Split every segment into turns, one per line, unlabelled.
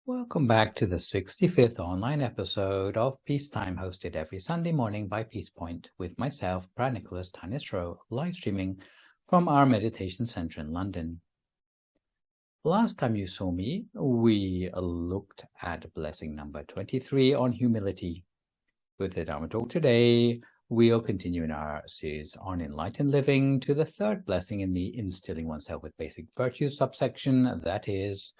Welcome back to the 65th online episode of Peacetime, hosted every Sunday morning by Peace Point with myself, Phra Nicholas Thanissaro, live streaming from our meditation center in London. Last time you saw me, we looked at blessing number 23 on humility. With the Dhamma talk today, we'll continue in our series on enlightened living to the third blessing in the instilling oneself with basic virtues subsection, that is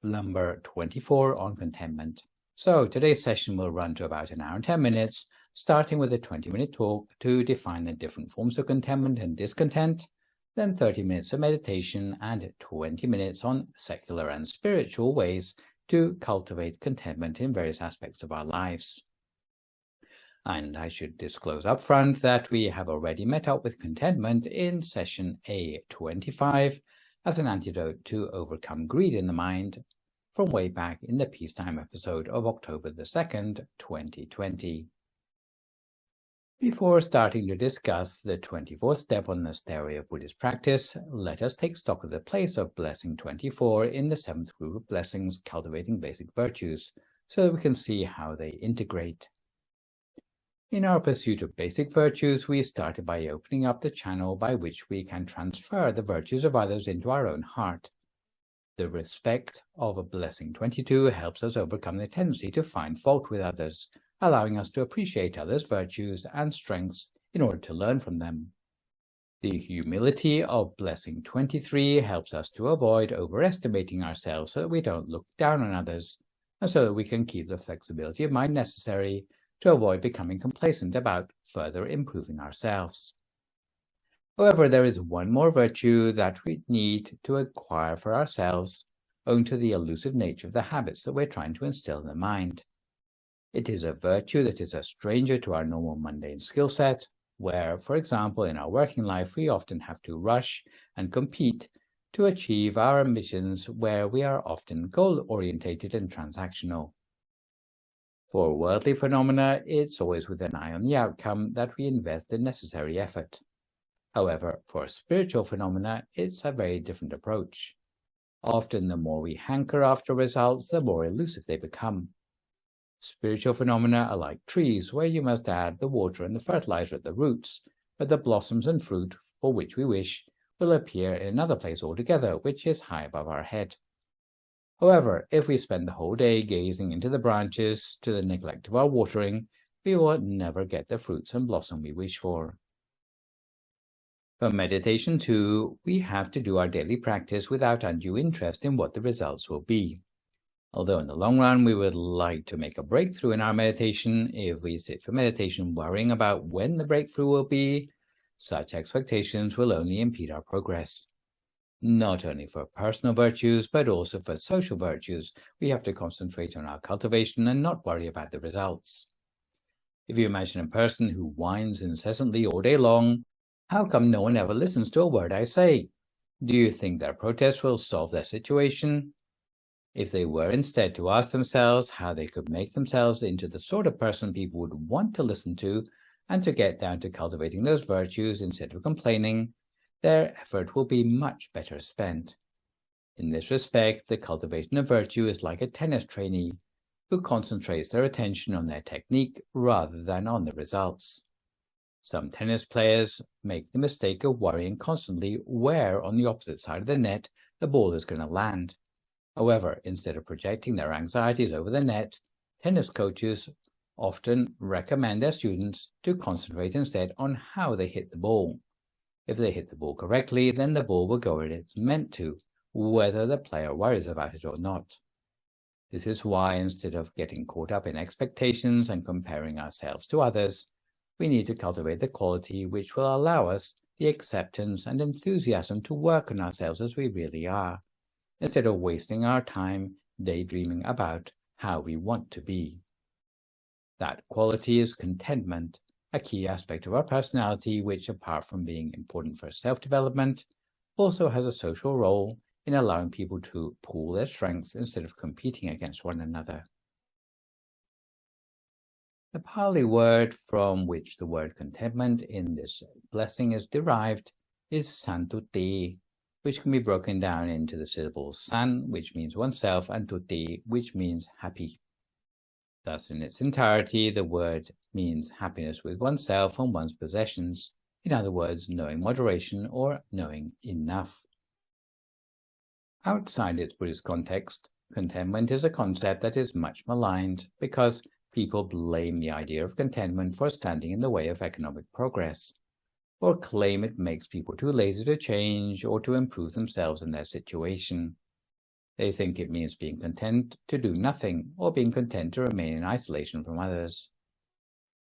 number 24 on contentment. So today's session will run to about an hour and 10 minutes, starting with a 20-minute talk to define the different forms of contentment and discontent, then 30 minutes of meditation and 20 minutes on secular and spiritual ways to cultivate contentment in various aspects of our lives. And I should disclose up front that we have already met up with contentment in session A25 as an antidote to overcome greed in the mind from way back in the Peacetime episode of October the 2nd, 2020. Before starting to discuss the 24th step on the stairway of Buddhist practice, let us take stock of the place of blessing 24 in the 7th group of blessings, cultivating basic virtues, so that we can see how they integrate. In our pursuit of basic virtues, we started by opening up the channel by which we can transfer the virtues of others into our own heart. The respect of a blessing 22 helps us overcome the tendency to find fault with others, allowing us to appreciate others' virtues and strengths in order to learn from them. The humility of blessing 23 helps us to avoid overestimating ourselves so that we don't look down on others, and so that we can keep the flexibility of mind necessary to avoid becoming complacent about further improving ourselves. However, there is one more virtue that we need to acquire for ourselves, owing to the elusive nature of the habits that we're trying to instill in the mind. It is a virtue that is a stranger to our normal mundane skill set, where, for example, in our working life, we often have to rush and compete to achieve our ambitions, where we are often goal-orientated and transactional. For worldly phenomena, it's always with an eye on the outcome that we invest the necessary effort. However, for spiritual phenomena, it's a very different approach. Often, the more we hanker after results, the more elusive they become. Spiritual phenomena are like trees, where you must add the water and the fertilizer at the roots, but the blossoms and fruit for which we wish will appear in another place altogether, which is high above our head. However, if we spend the whole day gazing into the branches to the neglect of our watering, we will never get the fruits and blossom we wish for. For meditation too, we have to do our daily practice without undue interest in what the results will be. Although in the long run we would like to make a breakthrough in our meditation, if we sit for meditation worrying about when the breakthrough will be, such expectations will only impede our progress. Not only for personal virtues, but also for social virtues, we have to concentrate on our cultivation and not worry about the results. If you imagine a person who whines incessantly all day long, how come no one ever listens to a word I say? Do you think their protest will solve their situation? If they were instead to ask themselves how they could make themselves into the sort of person people would want to listen to, and to get down to cultivating those virtues instead of complaining, their effort will be much better spent. In this respect, the cultivation of virtue is like a tennis trainee who concentrates their attention on their technique rather than on the results. Some tennis players make the mistake of worrying constantly where on the opposite side of the net the ball is going to land. However, instead of projecting their anxieties over the net, tennis coaches often recommend their students to concentrate instead on how they hit the ball. If they hit the ball correctly, then the ball will go where it's meant to, whether the player worries about it or not. This is why, instead of getting caught up in expectations and comparing ourselves to others, we need to cultivate the quality which will allow us the acceptance and enthusiasm to work on ourselves as we really are, instead of wasting our time daydreaming about how we want to be. That quality is contentment, a key aspect of our personality which, apart from being important for self-development, also has a social role in allowing people to pool their strengths instead of competing against one another. The Pali word from which the word contentment in this blessing is derived is santuti, which can be broken down into the syllables san, which means oneself, and tutti, which means happy. Thus, in its entirety, the word means happiness with oneself and one's possessions. In other words, knowing moderation or knowing enough. Outside its Buddhist context, contentment is a concept that is much maligned because people blame the idea of contentment for standing in the way of economic progress, or claim it makes people too lazy to change or to improve themselves in their situation. They think it means being content to do nothing, or being content to remain in isolation from others.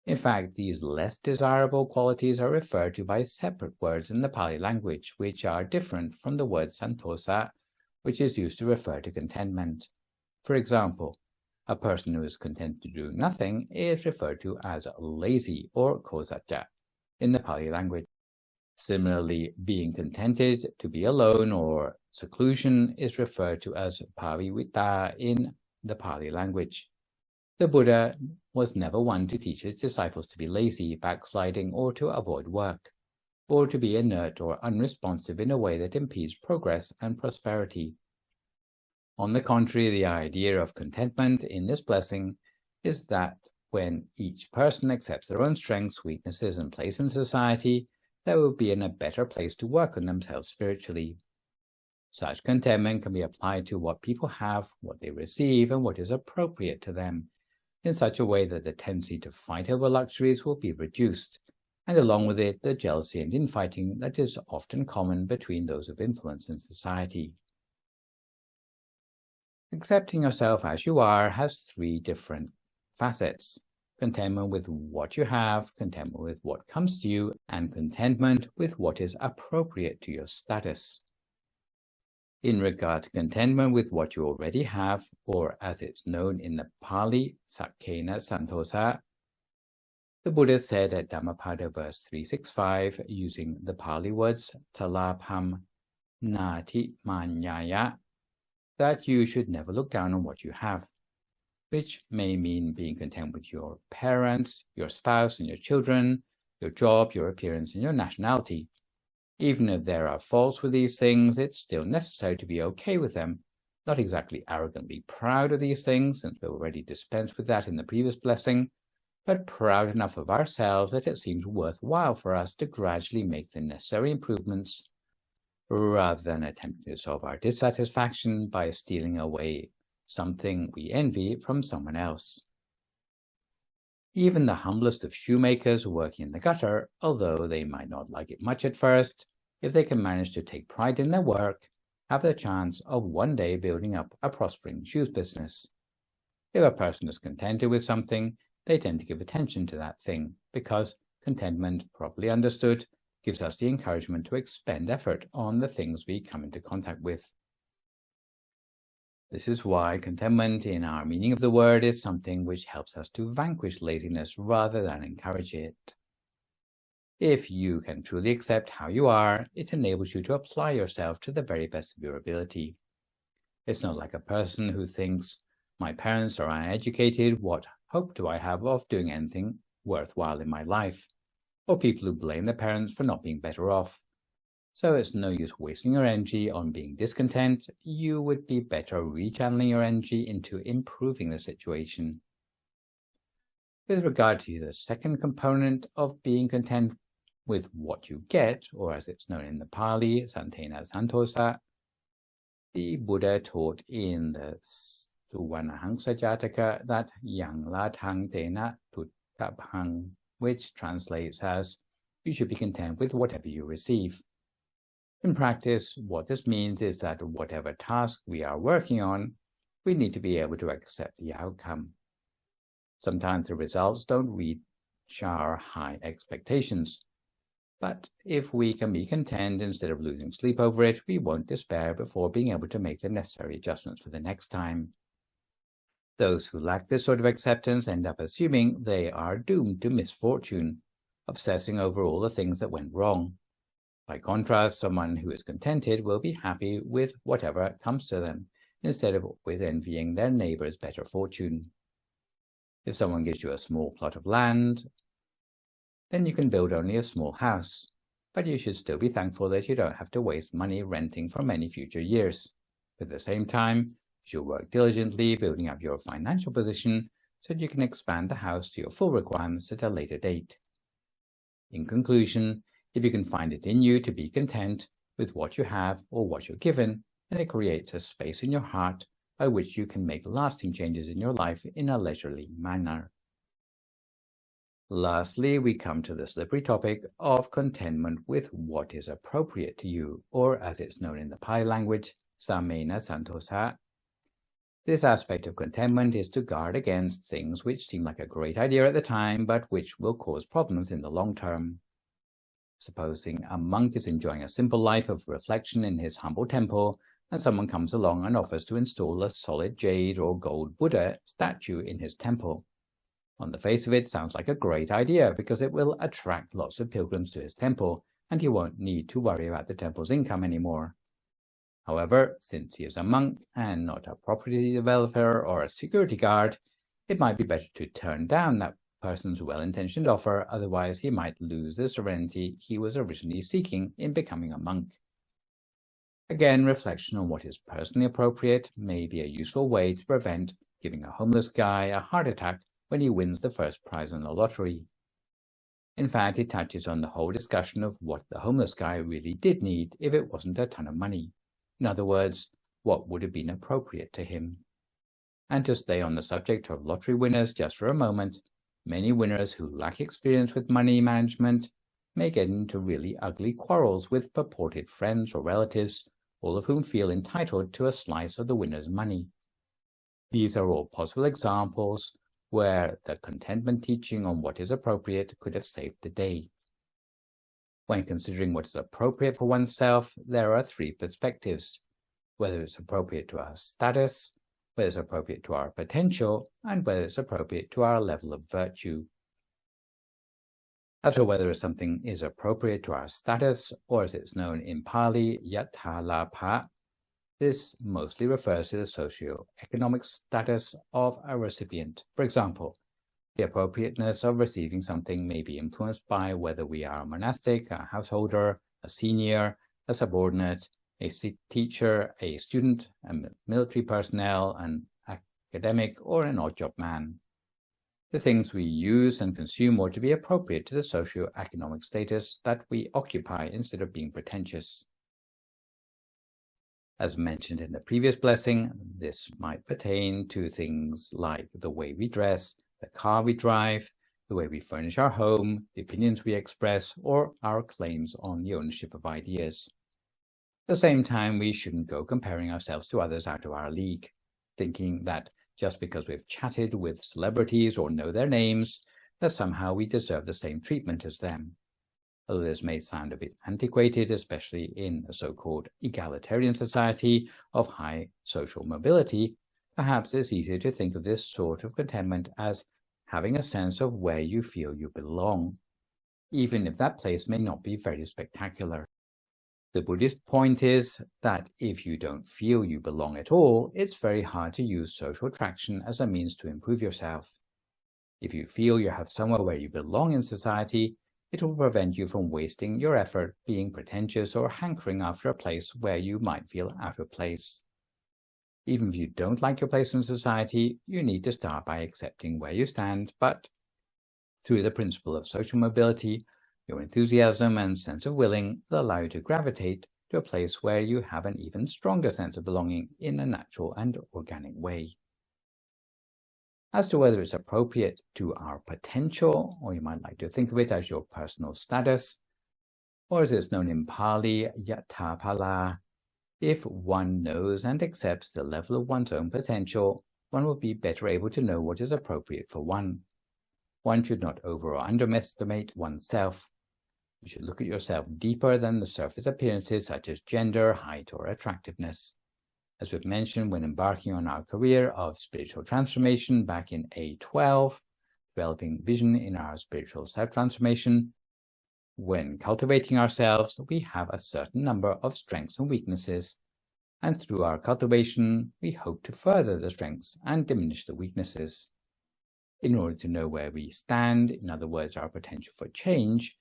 In fact, these less desirable qualities are referred to by separate words in the Pali language, which are different from the word santosa, which is used to refer to contentment. For example, a person who is content to do nothing is referred to as lazy or kosacha in the Pali language. Similarly, being contented to be alone or seclusion is referred to as parivitta in the Pali language. The Buddha was never one to teach his disciples to be lazy, backsliding, or to avoid work, or to be inert or unresponsive in a way that impedes progress and prosperity. On the contrary, the idea of contentment in this blessing is that when each person accepts their own strengths, weaknesses, and place in society, they will be in a better place to work on themselves spiritually. Such contentment can be applied to what people have, what they receive, and what is appropriate to them, in such a way that the tendency to fight over luxuries will be reduced, and along with it, the jealousy and infighting that is often common between those of influence in society. Accepting yourself as you are has three different facets: contentment with what you have, contentment with what comes to you, and contentment with what is appropriate to your status. In regard to contentment with what you already have, or as it's known in the Pali, Sakkena Santosa, the Buddha said at Dhammapada verse 365, using the Pali words talapam nati manyaya, that you should never look down on what you have, which may mean being content with your parents, your spouse and your children, your job, your appearance, and your nationality. Even if there are faults with these things, it's still necessary to be okay with them, not exactly arrogantly proud of these things, since we've already dispensed with that in the previous blessing, but proud enough of ourselves that it seems worthwhile for us to gradually make the necessary improvements, rather than attempting to solve our dissatisfaction by stealing away something we envy from someone else. Even the humblest of shoemakers working in the gutter, although they might not like it much at first, if they can manage to take pride in their work, have the chance of one day building up a prospering shoes business. If a person is contented with something, they tend to give attention to that thing, because contentment, properly understood, gives us the encouragement to expend effort on the things we come into contact with. This is why contentment, in our meaning of the word, is something which helps us to vanquish laziness rather than encourage it. If you can truly accept how you are, it enables you to apply yourself to the very best of your ability. It's not like a person who thinks, my parents are uneducated, what hope do I have of doing anything worthwhile in my life? Or people who blame their parents for not being better off. So it's no use wasting your energy on being discontent. You would be better rechanneling your energy into improving the situation. With regard to the second component of being content with what you get, or as it's known in the Pali, Santena Santosa, the Buddha taught in the Suvanahangsa Jataka that yang latang tena tutabhang, which translates as, you should be content with whatever you receive. In practice, what this means is that whatever task we are working on, we need to be able to accept the outcome. Sometimes the results don't reach our high expectations, but if we can be content instead of losing sleep over it, we won't despair before being able to make the necessary adjustments for the next time. Those who lack this sort of acceptance end up assuming they are doomed to misfortune, obsessing over all the things that went wrong. By contrast, someone who is contented will be happy with whatever comes to them, instead of always envying their neighbor's better fortune. If someone gives you a small plot of land, then you can build only a small house. but you should still be thankful that you don't have to waste money renting for many future years. At the same time, you should work diligently building up your financial position so that you can expand the house to your full requirements at a later date. In conclusion, if you can find it in you to be content with what you have or what you're given, then it creates a space in your heart by which you can make lasting changes in your life in a leisurely manner. Lastly, we come to the slippery topic of contentment with what is appropriate to you, or as it's known in the Pali language, samena santosa. This aspect of contentment is to guard against things which seem like a great idea at the time, but which will cause problems in the long term. Supposing a monk is enjoying a simple life of reflection in his humble temple, and someone comes along and offers to install a solid jade or gold Buddha statue in his temple. On the face of it, sounds like a great idea because it will attract lots of pilgrims to his temple, and he won't need to worry about the temple's income anymore. However, since he is a monk and not a property developer or a security guard, it might be better to turn down that person's well-intentioned offer, otherwise he might lose the serenity he was originally seeking in becoming a monk. Again, reflection on what is personally appropriate may be a useful way to prevent giving a homeless guy a heart attack when he wins the first prize in the lottery. In fact, it touches on the whole discussion of what the homeless guy really did need if it wasn't a ton of money. In other words, what would have been appropriate to him. And to stay on the subject of lottery winners just for a moment, many winners who lack experience with money management may get into really ugly quarrels with purported friends or relatives, all of whom feel entitled to a slice of the winner's money. These are all possible examples where the contentment teaching on what is appropriate could have saved the day. When considering what is appropriate for oneself, there are three perspectives: whether it's appropriate to our status, whether it's appropriate to our potential, and whether it's appropriate to our level of virtue. As for whether something is appropriate to our status, or as it's known in Pali, yathalapha, this mostly refers to the socio-economic status of a recipient. For example, the appropriateness of receiving something may be influenced by whether we are a monastic, a householder, a senior, a subordinate, a teacher, a student, a military personnel, an academic, or an odd-job man. The things we use and consume ought to be appropriate to the socio-economic status that we occupy instead of being pretentious. As mentioned in the previous blessing, this might pertain to things like the way we dress, the car we drive, the way we furnish our home, the opinions we express, or our claims on the ownership of ideas. At the same time, we shouldn't go comparing ourselves to others out of our league, thinking that just because we've chatted with celebrities or know their names, that somehow we deserve the same treatment as them. Although this may sound a bit antiquated, especially in a so-called egalitarian society of high social mobility, perhaps it's easier to think of this sort of contentment as having a sense of where you feel you belong, even if that place may not be very spectacular. The Buddhist point is that if you don't feel you belong at all, it's very hard to use social attraction as a means to improve yourself. If you feel you have somewhere where you belong in society, it will prevent you from wasting your effort being pretentious or hankering after a place where you might feel out of place. Even if you don't like your place in society, you need to start by accepting where you stand, but through the principle of social mobility, your enthusiasm and sense of willing will allow you to gravitate to a place where you have an even stronger sense of belonging in a natural and organic way. As to whether it's appropriate to our potential, or you might like to think of it as your personal status, or as it's known in Pali, yatapala, if one knows and accepts the level of one's own potential, one will be better able to know what is appropriate for one. One should not over or underestimate oneself. You should look at yourself deeper than the surface appearances such as gender, height, or attractiveness. As we've mentioned when embarking on our career of spiritual transformation back in A12, developing vision in our spiritual self-transformation, when cultivating ourselves, we have a certain number of strengths and weaknesses, and through our cultivation, we hope to further the strengths and diminish the weaknesses. In order to know where we stand, in other words, our potential for change,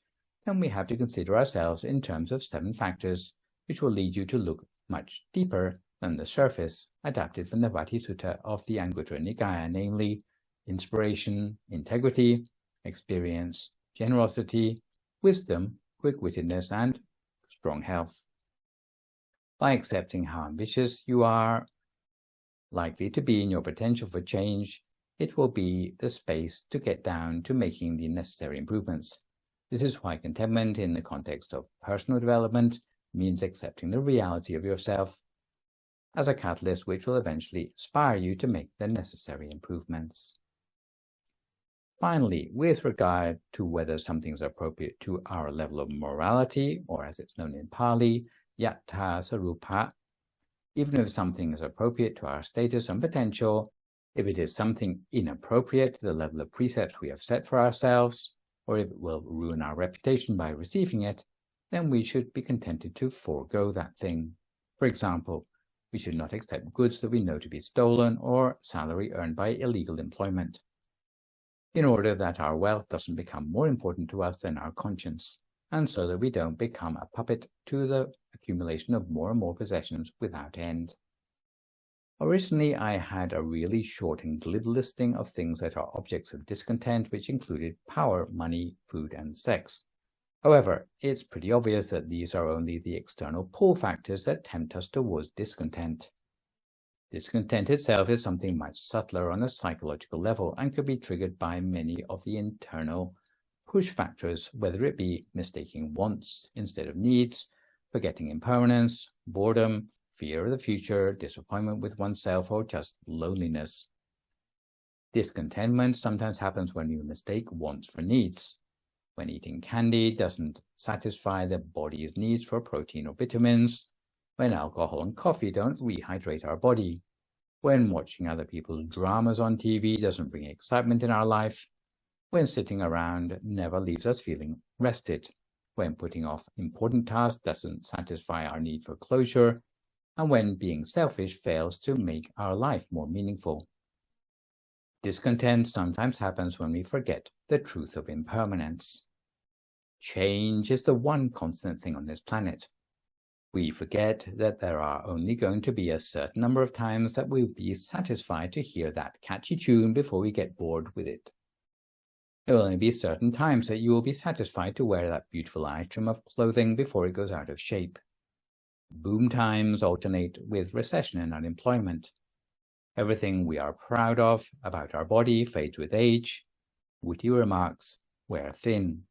then we have to consider ourselves in terms of 7 factors, which will lead you to look much deeper than the surface, adapted from the Vati-sutta of the Anguttara Nikaya, namely inspiration, integrity, experience, generosity, wisdom, quick-wittedness, and strong health. By accepting how ambitious you are likely to be in your potential for change, it will be the space to get down to making the necessary improvements. This is why contentment in the context of personal development means accepting the reality of yourself as a catalyst which will eventually inspire you to make the necessary improvements. Finally, with regard to whether something is appropriate to our level of morality, or as it's known in Pali, Yattha Sarupa, even if something is appropriate to our status and potential, if it is something inappropriate to the level of precepts we have set for ourselves, or if it will ruin our reputation by receiving it, then we should be contented to forego that thing. For example, we should not accept goods that we know to be stolen or salary earned by illegal employment, in order that our wealth doesn't become more important to us than our conscience, and so that we don't become a puppet to the accumulation of more and more possessions without end. Originally, I had a really short and glib listing of things that are objects of discontent, which included power, money, food, and sex. However, it's pretty obvious that these are only the external pull factors that tempt us towards discontent. Discontent itself is something much subtler on a psychological level and could be triggered by many of the internal push factors, whether it be mistaking wants instead of needs, forgetting impermanence, boredom, fear of the future, disappointment with oneself, or just loneliness. Discontentment sometimes happens when you mistake wants for needs. When eating candy doesn't satisfy the body's needs for protein or vitamins, when alcohol and coffee don't rehydrate our body, when watching other people's dramas on TV doesn't bring excitement in our life, when sitting around never leaves us feeling rested, when putting off important tasks doesn't satisfy our need for closure, and when being selfish fails to make our life more meaningful. Discontent sometimes happens when we forget the truth of impermanence. Change is the one constant thing on this planet. We forget that there are only going to be a certain number of times that we'll be satisfied to hear that catchy tune before we get bored with it. There will only be certain times that you will be satisfied to wear that beautiful item of clothing before it goes out of shape. Boom times alternate with recession and unemployment. Everything we are proud of about our body fades with age. Witty remarks wear thin.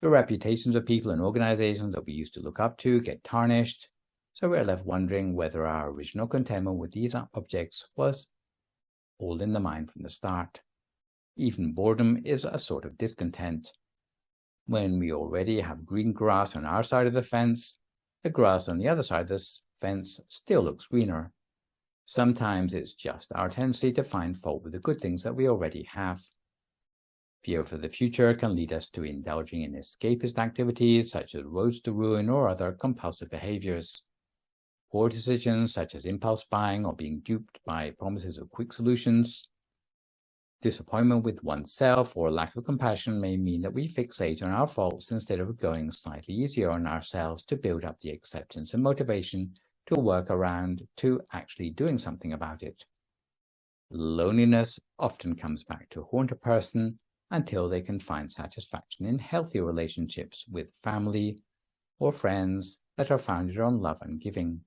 The reputations of people and organizations that we used to look up to get tarnished, so we're left wondering whether our original contentment with these objects was all in the mind from the start. Even boredom is a sort of discontent. When we already have green grass on our side of the fence, the grass on the other side of the fence still looks greener. Sometimes it's just our tendency to find fault with the good things that we already have. Fear for the future can lead us to indulging in escapist activities such as roads to ruin or other compulsive behaviors. Poor decisions such as impulse buying or being duped by promises of quick solutions. Disappointment with oneself or lack of compassion may mean that we fixate on our faults instead of going slightly easier on ourselves to build up the acceptance and motivation to work around to actually doing something about it. Loneliness often comes back to haunt a person until they can find satisfaction in healthy relationships with family or friends that are founded on love and giving.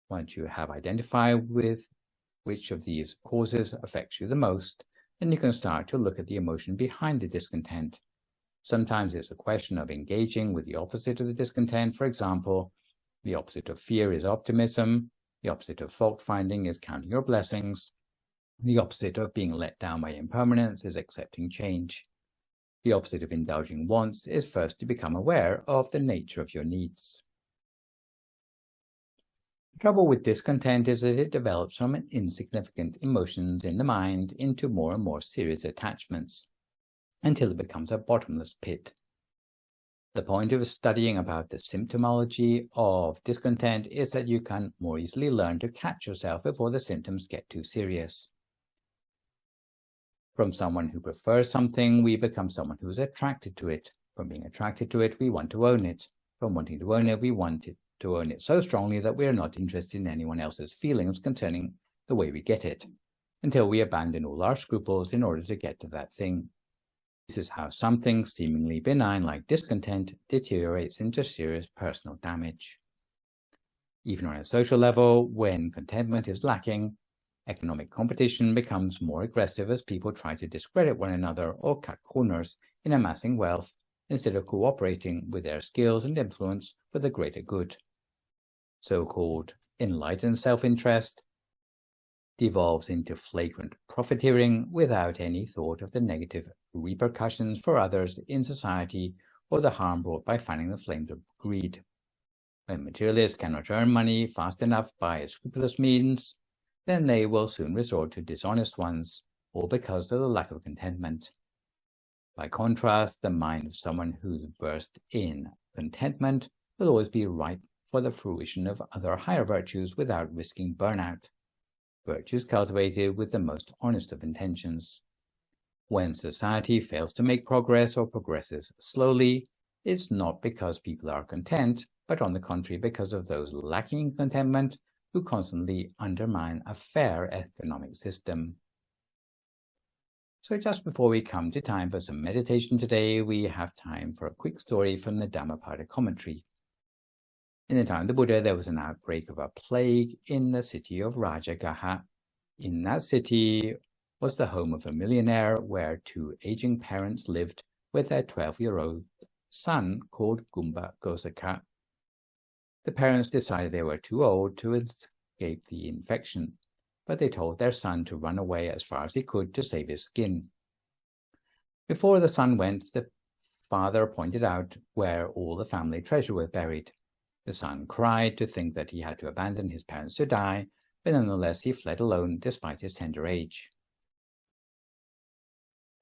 Once you have identified with which of these causes affects you the most, then you can start to look at the emotion behind the discontent. Sometimes it's a question of engaging with the opposite of the discontent. For example, the opposite of fear is optimism. The opposite of fault-finding is counting your blessings. The opposite of being let down by impermanence is accepting change. The opposite of indulging wants is first to become aware of the nature of your needs. The trouble with discontent is that it develops from insignificant emotions in the mind into more and more serious attachments, until it becomes a bottomless pit. The point of studying about the symptomology of discontent is that you can more easily learn to catch yourself before the symptoms get too serious. From someone who prefers something, we become someone who is attracted to it. From being attracted to it, we want to own it. From wanting to own it, we want to own it so strongly that we are not interested in anyone else's feelings concerning the way we get it, until we abandon all our scruples in order to get to that thing. This is how something seemingly benign like discontent deteriorates into serious personal damage. Even on a social level, when contentment is lacking, economic competition becomes more aggressive as people try to discredit one another or cut corners in amassing wealth instead of cooperating with their skills and influence for the greater good. So-called enlightened self-interest devolves into flagrant profiteering without any thought of the negative repercussions for others in society or the harm brought by fanning the flames of greed. When materialists cannot earn money fast enough by scrupulous means, then they will soon resort to dishonest ones, all because of the lack of contentment. By contrast, the mind of someone who's versed in contentment will always be ripe for the fruition of other higher virtues without risking burnout. Virtues cultivated with the most honest of intentions. When society fails to make progress or progresses slowly, it's not because people are content, but on the contrary because of those lacking contentment who constantly undermine a fair economic system. So just before we come to time for some meditation today, we have time for a quick story from the Dhammapada commentary. In the time of the Buddha, there was an outbreak of a plague in the city of Rajagaha. In that city was the home of a millionaire where two aging parents lived with their 12-year-old son called Gumba Gosaka. The parents decided they were too old to escape the infection, but they told their son to run away as far as he could to save his skin. Before the son went, the father pointed out where all the family treasure was buried. The son cried to think that he had to abandon his parents to die, but nonetheless he fled alone despite his tender age.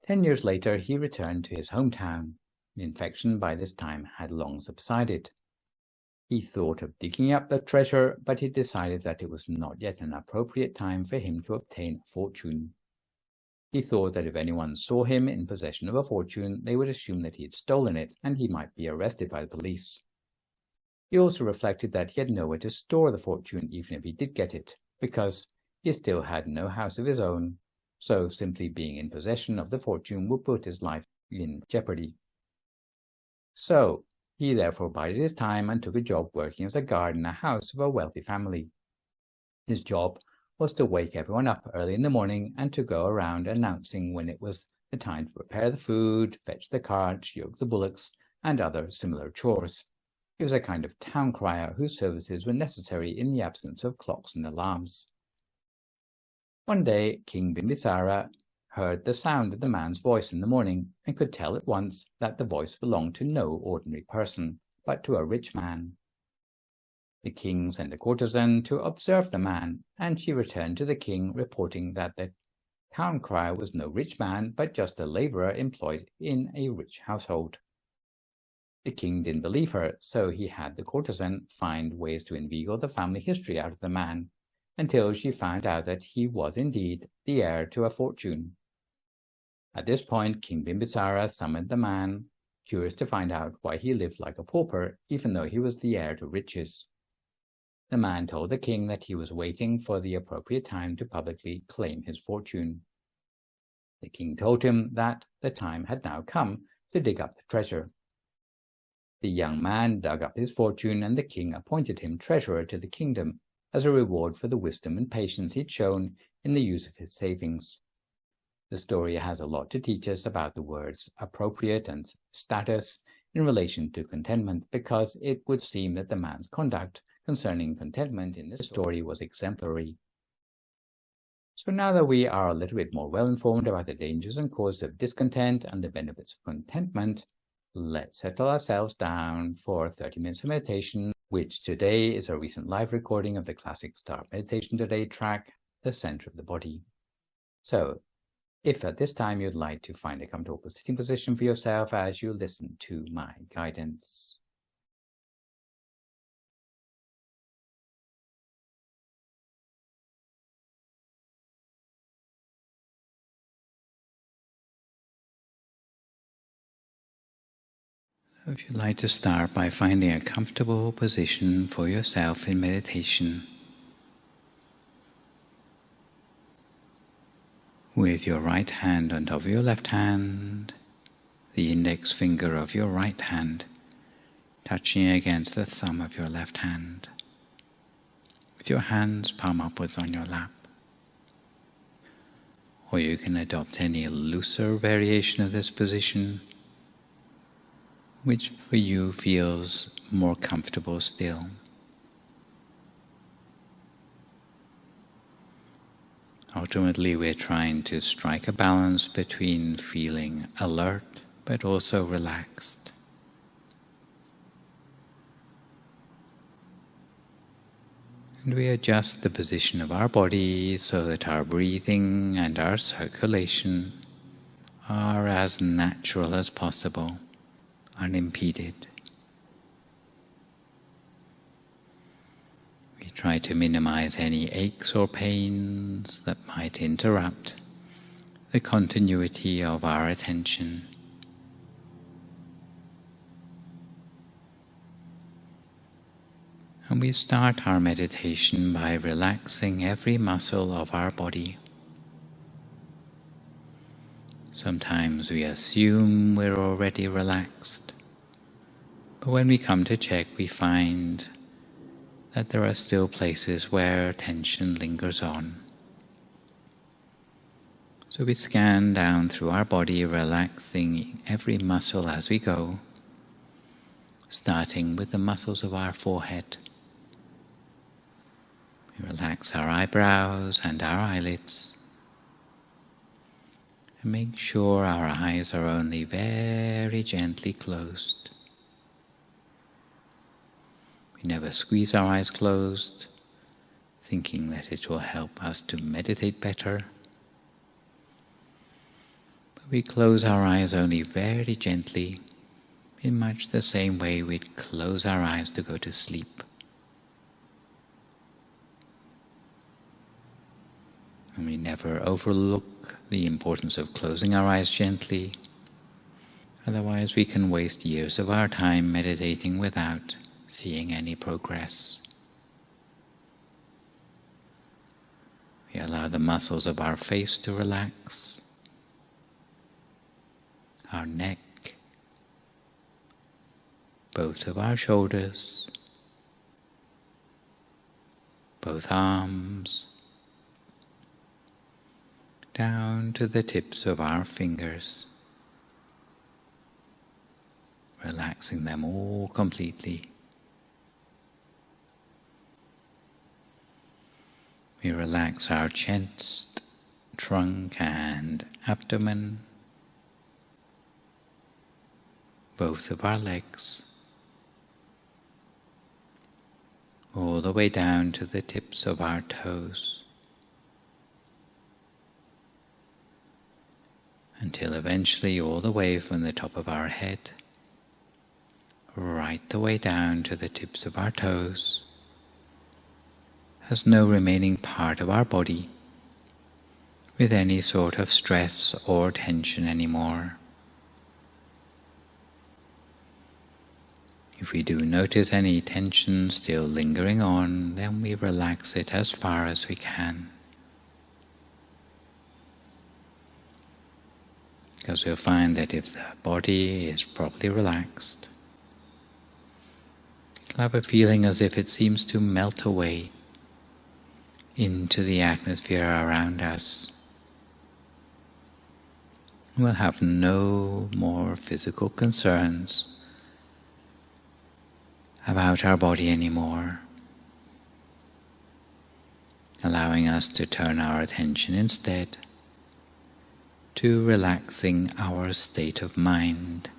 10 years later, he returned to his hometown. The infection by this time had long subsided. He thought of digging up the treasure, but he decided that it was not yet an appropriate time for him to obtain a fortune. He thought that if anyone saw him in possession of a fortune, they would assume that he had stolen it, and he might be arrested by the police. He also reflected that he had nowhere to store the fortune even if he did get it, because he still had no house of his own, so simply being in possession of the fortune would put his life in jeopardy. So he therefore bided his time and took a job working as a guard in a house of a wealthy family. His job was to wake everyone up early in the morning and to go around announcing when it was the time to prepare the food, fetch the carts, yoke the bullocks, and other similar chores. He was a kind of town crier whose services were necessary in the absence of clocks and alarms. One day, King Bimbisara heard the sound of the man's voice in the morning and could tell at once that the voice belonged to no ordinary person, but to a rich man. The king sent a courtesan to observe the man, and she returned to the king reporting that the town crier was no rich man, but just a laborer employed in a rich household. The king didn't believe her, so he had the courtesan find ways to inveigle the family history out of the man, until she found out that he was indeed the heir to a fortune. At this point, King Bimbisara summoned the man, curious to find out why he lived like a pauper, even though he was the heir to riches. The man told the king that he was waiting for the appropriate time to publicly claim his fortune. The king told him that the time had now come to dig up the treasure. The young man dug up his fortune, and the king appointed him treasurer to the kingdom as a reward for the wisdom and patience he'd shown in the use of his savings. The story has a lot to teach us about the words appropriate and status in relation to contentment, because it would seem that the man's conduct concerning contentment in this story was exemplary. So now that we are a little bit more well-informed about the dangers and causes of discontent and the benefits of contentment, let's settle ourselves down for 30 minutes of meditation, which today is a recent live recording of the classic Start Meditation Today track, The Center of the Body. So, if at this time you'd like to find a comfortable sitting position for yourself as you listen to my guidance. If you'd like to start by finding a comfortable position for yourself in meditation, with your right hand on top of your left hand, the index finger of your right hand touching against the thumb of your left hand, with your hands palm upwards on your lap. Or you can adopt any looser variation of this position, which for you feels more comfortable still. Ultimately, we're trying to strike a balance between feeling alert but also relaxed. And we adjust the position of our body so that our breathing and our circulation are as natural as possible, unimpeded. We try to minimize any aches or pains that might interrupt the continuity of our attention. And we start our meditation by relaxing every muscle of our body. Sometimes we assume we're already relaxed, but when we come to check, we find that there are still places where tension lingers on. So we scan down through our body, relaxing every muscle as we go, starting with the muscles of our forehead. We relax our eyebrows and our eyelids, and make sure our eyes are only very gently closed. We never squeeze our eyes closed, thinking that it will help us to meditate better. But we close our eyes only very gently, in much the same way we'd close our eyes to go to sleep. And we never overlook the importance of closing our eyes gently, otherwise we can waste years of our time meditating without seeing any progress. We allow the muscles of our face to relax, our neck, both of our shoulders, both arms, down to the tips of our fingers, relaxing them all completely. We relax our chest, trunk and abdomen, both of our legs, all the way down to the tips of our toes, until eventually all the way from the top of our head, right the way down to the tips of our toes, has no remaining part of our body with any sort of stress or tension anymore. If we do notice any tension still lingering on, then we relax it as far as we can. Because we'll find that if the body is properly relaxed, it'll have a feeling as if it seems to melt away into the atmosphere around us. We'll have no more physical concerns about our body anymore, allowing us to turn our attention instead to relaxing our state of mind.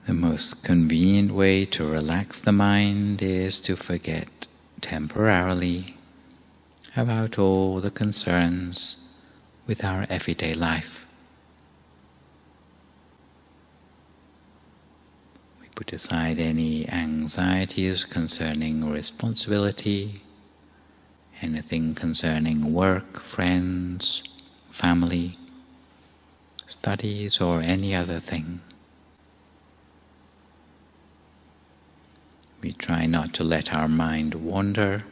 The most convenient way to relax the mind is to forget temporarily about all the concerns with our everyday life. We put aside any anxieties concerning responsibility, anything concerning work, friends,
family, studies, or any other thing. We try not to let our mind wander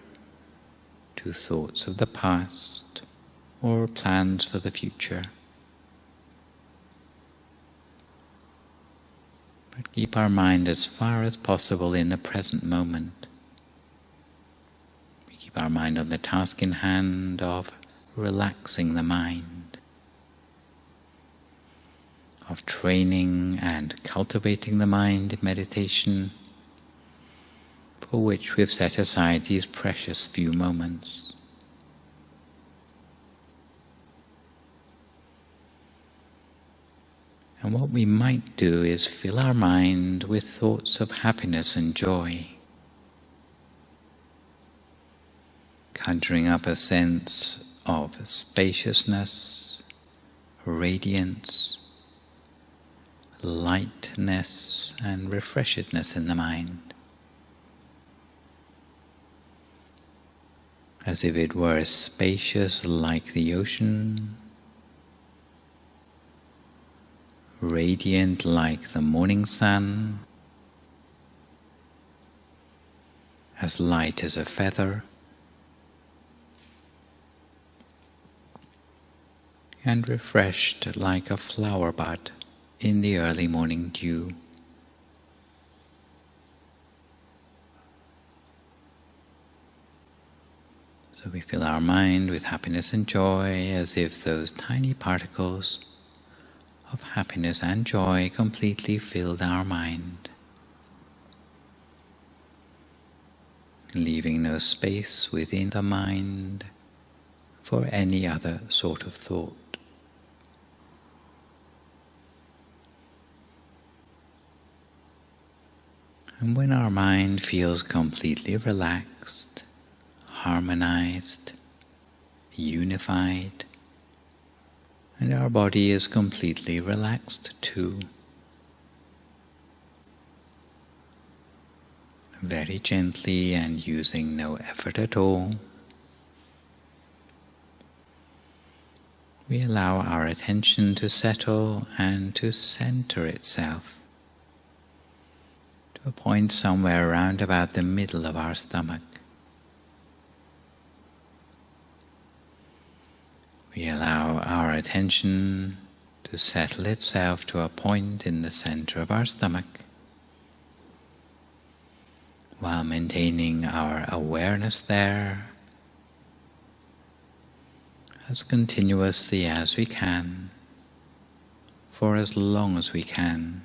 to thoughts of the past or plans for the future, but keep our mind as far as possible in the present moment. We keep our mind on the task in hand of relaxing the mind, of training and cultivating the mind in meditation, for which we've set aside these precious few moments. And what we might do is fill our mind with thoughts of happiness and joy, conjuring up a sense of spaciousness, radiance, lightness, and refreshedness in the mind, as if it were spacious like the ocean, radiant like the morning sun, as light as a feather, and refreshed like a flower bud in the early morning dew. So we fill our mind with happiness and joy, as if those tiny particles of happiness and joy completely filled our mind, leaving no space within the mind for any other sort of thought. And when our mind feels completely relaxed, harmonized, unified, and our body is completely relaxed too, very gently and using no effort at all, we allow our attention to settle and to center itself to a point somewhere around about the middle of our stomach. We allow our attention to settle itself to a point in the center of our stomach, while maintaining our awareness there as continuously as we can, for as long as we can,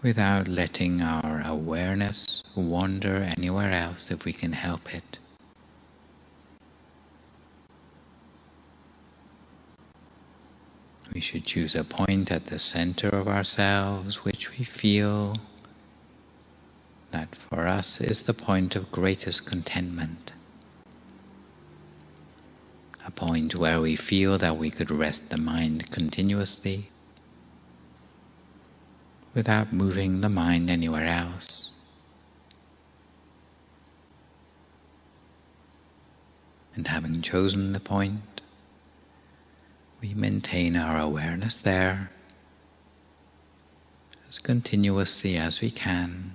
without letting our awareness wander anywhere else if we can help it. We should choose a point at the center of ourselves which we feel that for us is the point of greatest contentment, a point where we feel that we could rest the mind continuously without moving the mind anywhere else. And having chosen the point, we maintain our awareness there as continuously as we can,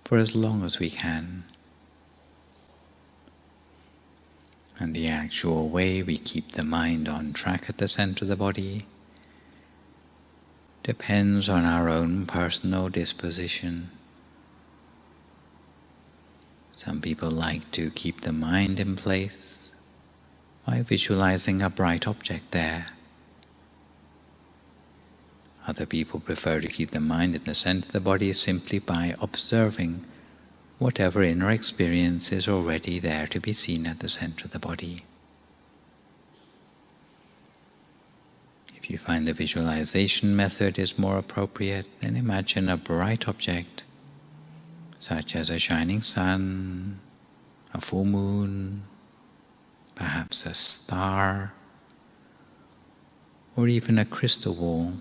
for as long as we can. And the actual way we keep the mind on track at the center of the body depends on our own personal disposition. Some people like to keep the mind in place by visualizing a bright object there. Other people prefer to keep the mind in the center of the body simply by observing whatever inner experience is already there to be seen at the center of the body. If you find the visualization method is more appropriate, then imagine a bright object, such as a shining sun, a full moon, perhaps a star, or even a crystal ball,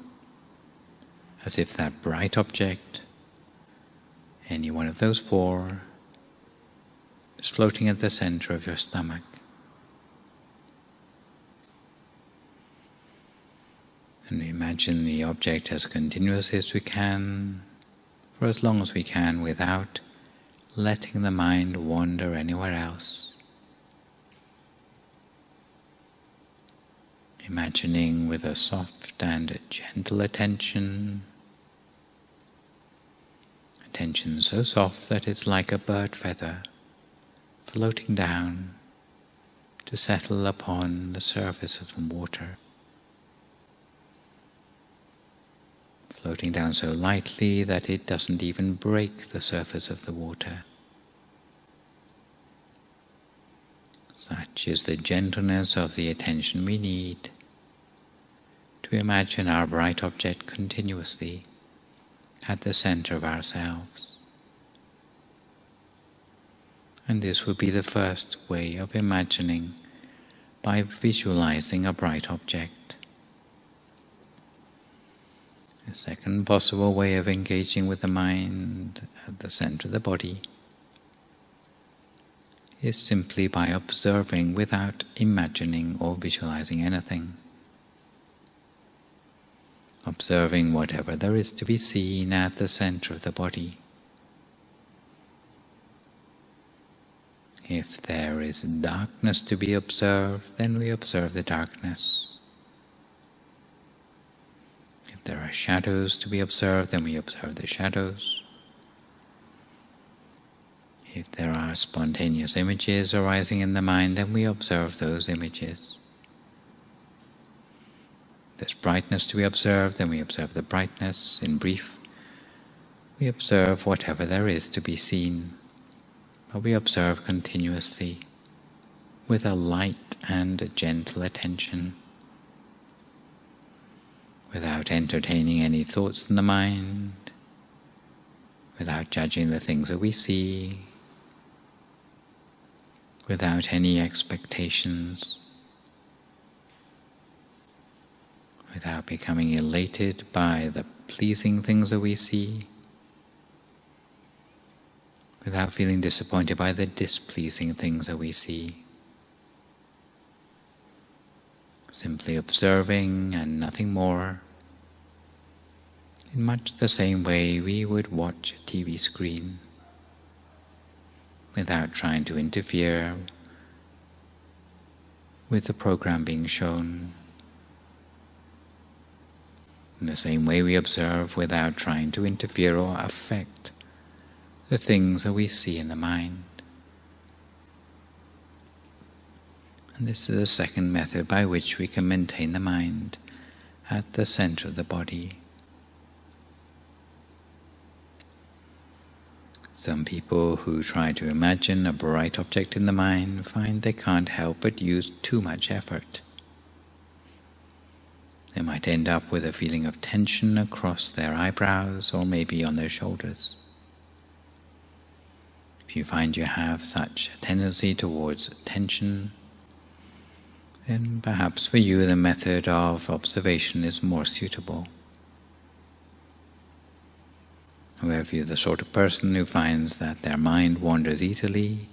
as if that bright object, any one of those four, is floating at the center of your stomach. imagine the object as continuously as we can, for as long as we can, without letting the mind wander anywhere else. Imagining with a soft and gentle attention, attention so soft that it's like a bird feather floating down to settle upon the surface of the water. Floating down so lightly that it doesn't even break the surface of the water. Such is the gentleness of the attention we need to imagine our bright object continuously at the center of ourselves. And this would be the first way of imagining, by visualizing a bright object. The second possible way of engaging with the mind at the center of the body is simply by observing without imagining or visualizing anything. Observing whatever there is to be seen at the center of the body. If there is darkness to be observed, then we observe the darkness. If there are shadows to be observed, then we observe the shadows. If there are spontaneous images arising in the mind, then we observe those images. If there's brightness to be observed, then we observe the brightness. In brief, we observe whatever there is to be seen, but we observe continuously with a light and a gentle attention, without entertaining any thoughts in the mind, without judging the things that we see, without any expectations, without becoming elated by the pleasing things that we see, without feeling disappointed by the displeasing things that we see. Simply observing and nothing more, in much the same way we would watch a TV screen, without trying to interfere with the program being shown. In the same way we observe without trying to interfere or affect the things that we see in the mind. And this is the second method by which we can maintain the mind at the center of the body. Some people who try to imagine a bright object in the mind find they can't help but use too much effort. They might end up with a feeling of tension across their eyebrows or maybe on their shoulders. If you find you have such a tendency towards tension, then perhaps for you the method of observation is more suitable. However, you're the sort of person who finds that their mind wanders easily,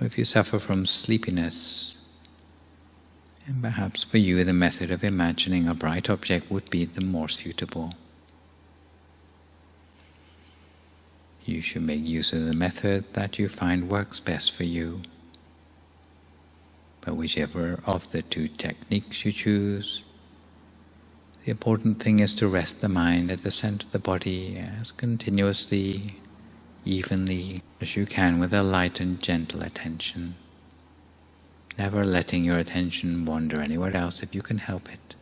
or if you suffer from sleepiness, then perhaps for you the method of imagining a bright object would be the more suitable. You should make use of the method that you find works best for you. But whichever of the two techniques you choose, the important thing is to rest the mind at the center of the body as continuously, evenly as you can with a light and gentle attention, never letting your attention wander anywhere else if you can help it.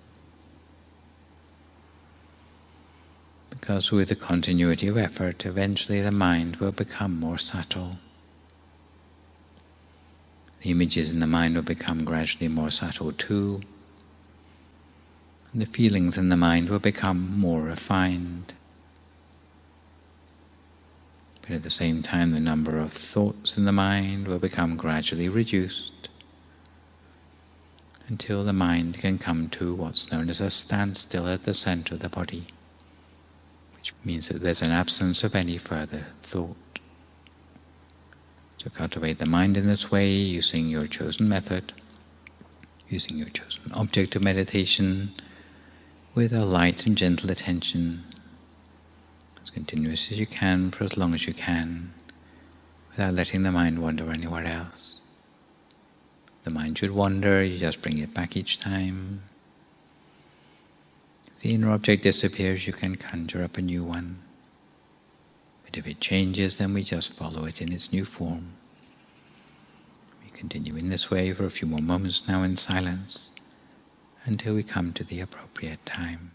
Because with the continuity of effort, eventually the mind will become more subtle. The images in the mind will become gradually more subtle too. And the feelings in the mind will become more refined. But at the same time, the number of thoughts in the mind will become gradually reduced until the mind can come to what's known as a standstill at the center of the body, which means that there's an absence of any further thought. To cultivate the mind in this way, using your chosen method, using your chosen object of meditation, with a light and gentle attention, as continuous as you can for as long as you can, without letting the mind wander anywhere else. If the mind should wander, you just bring it back each time. If the inner object disappears, you can conjure up a new one. But if it changes, then we just follow it in its new form. We continue in this way for a few more moments now in silence, until we come to the appropriate time.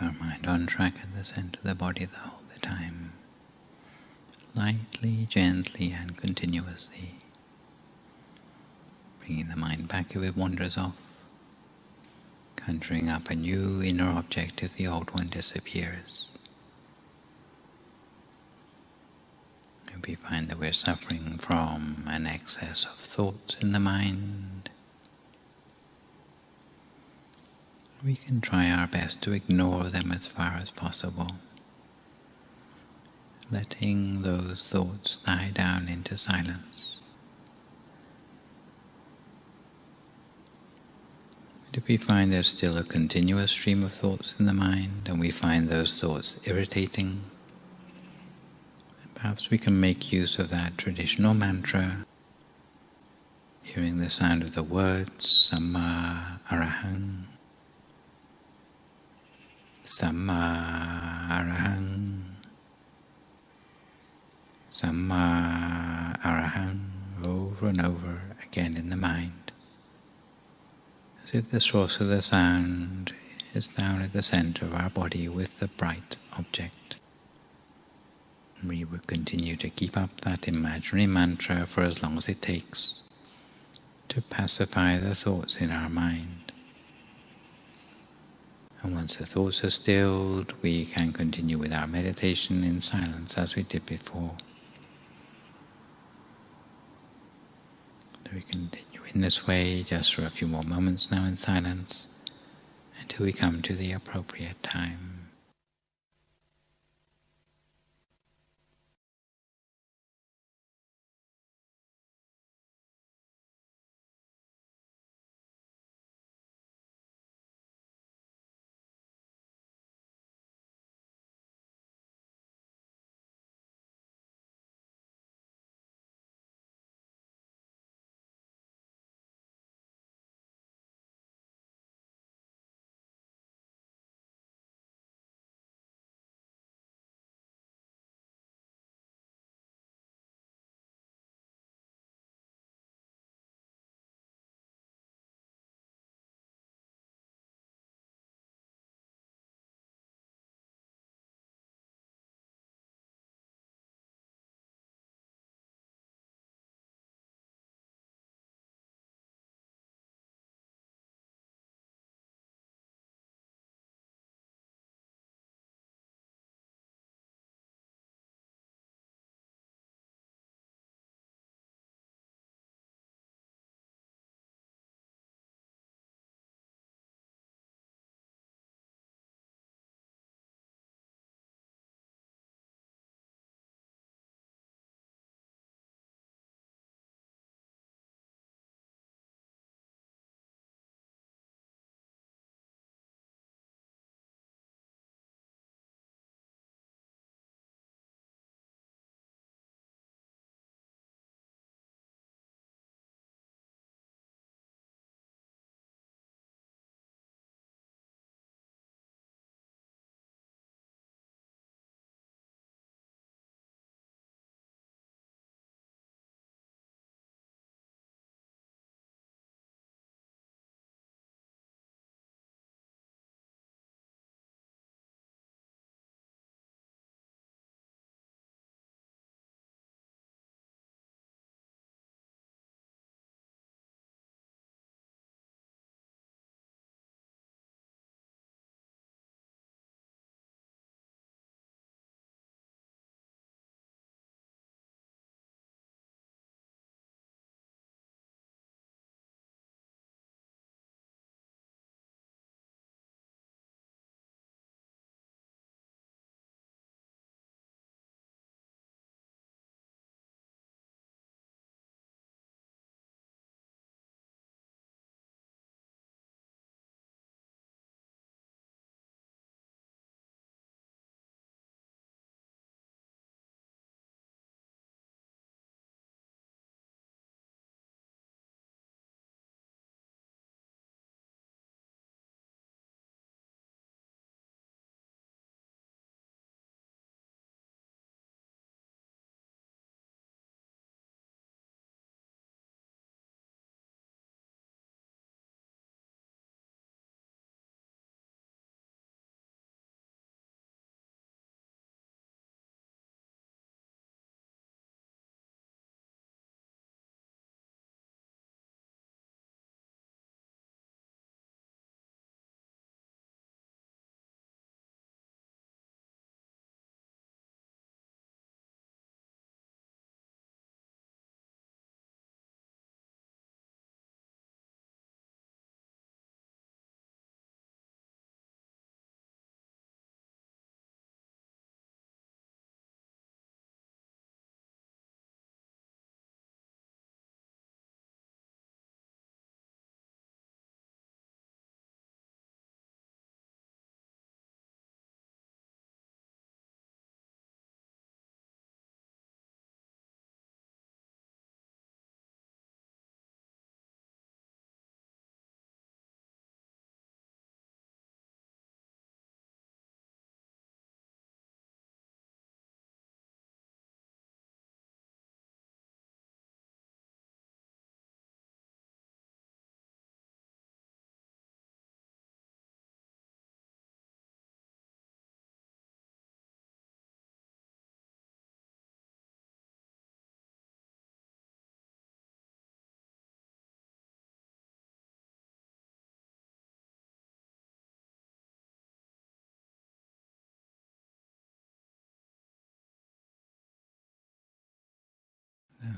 our mind on track at the center of the body the whole the time, lightly, gently, and continuously, bringing the mind back if it wanders off, conjuring up a new inner object if the old one disappears. If we find that we're suffering from an excess of thoughts in the mind, we can try our best to ignore them as far as possible, letting those thoughts die down into silence. But if we find there's still a continuous stream of thoughts in the mind, and we find those thoughts irritating, perhaps we can make use of that traditional mantra, hearing the sound of the words Samma Arahang, Samma Arahang, Samma Arahang, over and over again in the mind, as if the source of the sound is down at the center of our body with the bright object. We will continue to keep up that imaginary mantra for as long as it takes to pacify the thoughts in our mind. And once the thoughts are stilled, we can continue with our meditation in silence as we did before. So we continue in this way just for a few more moments now in silence until we come to the appropriate time.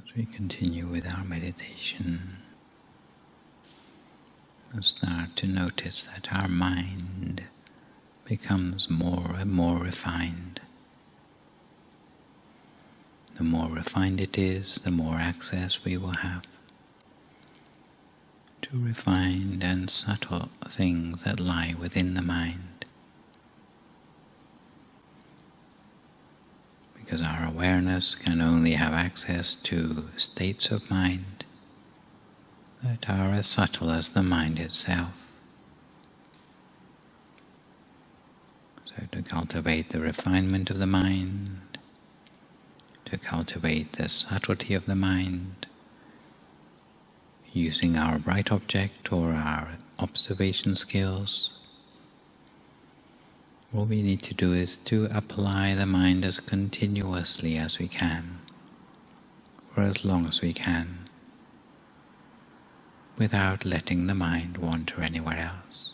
As we continue with our meditation, we'll start to notice that our mind becomes more and more refined. The more refined it is, the more access we will have to refined and subtle things that lie within the mind. Because our awareness can only have access to states of mind that are as subtle as the mind itself. So to cultivate the refinement of the mind, to cultivate the subtlety of the mind, using our bright object or our observation skills, all we need to do is to apply the mind as continuously as we can, for as long as we can, without letting the mind wander anywhere else,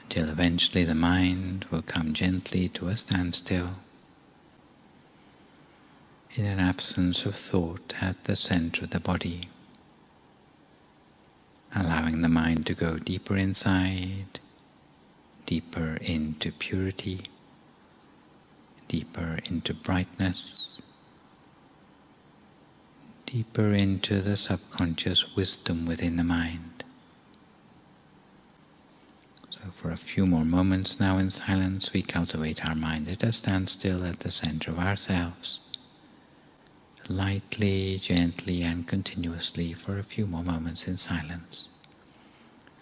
until eventually the mind will come gently to a standstill in an absence of thought at the center of the body, allowing the mind to go deeper inside, deeper into purity, deeper into brightness, deeper into the subconscious wisdom within the mind. So for a few more moments now in silence, we cultivate our mind at a standstill at the center of ourselves, lightly, gently, and continuously for a few more moments in silence,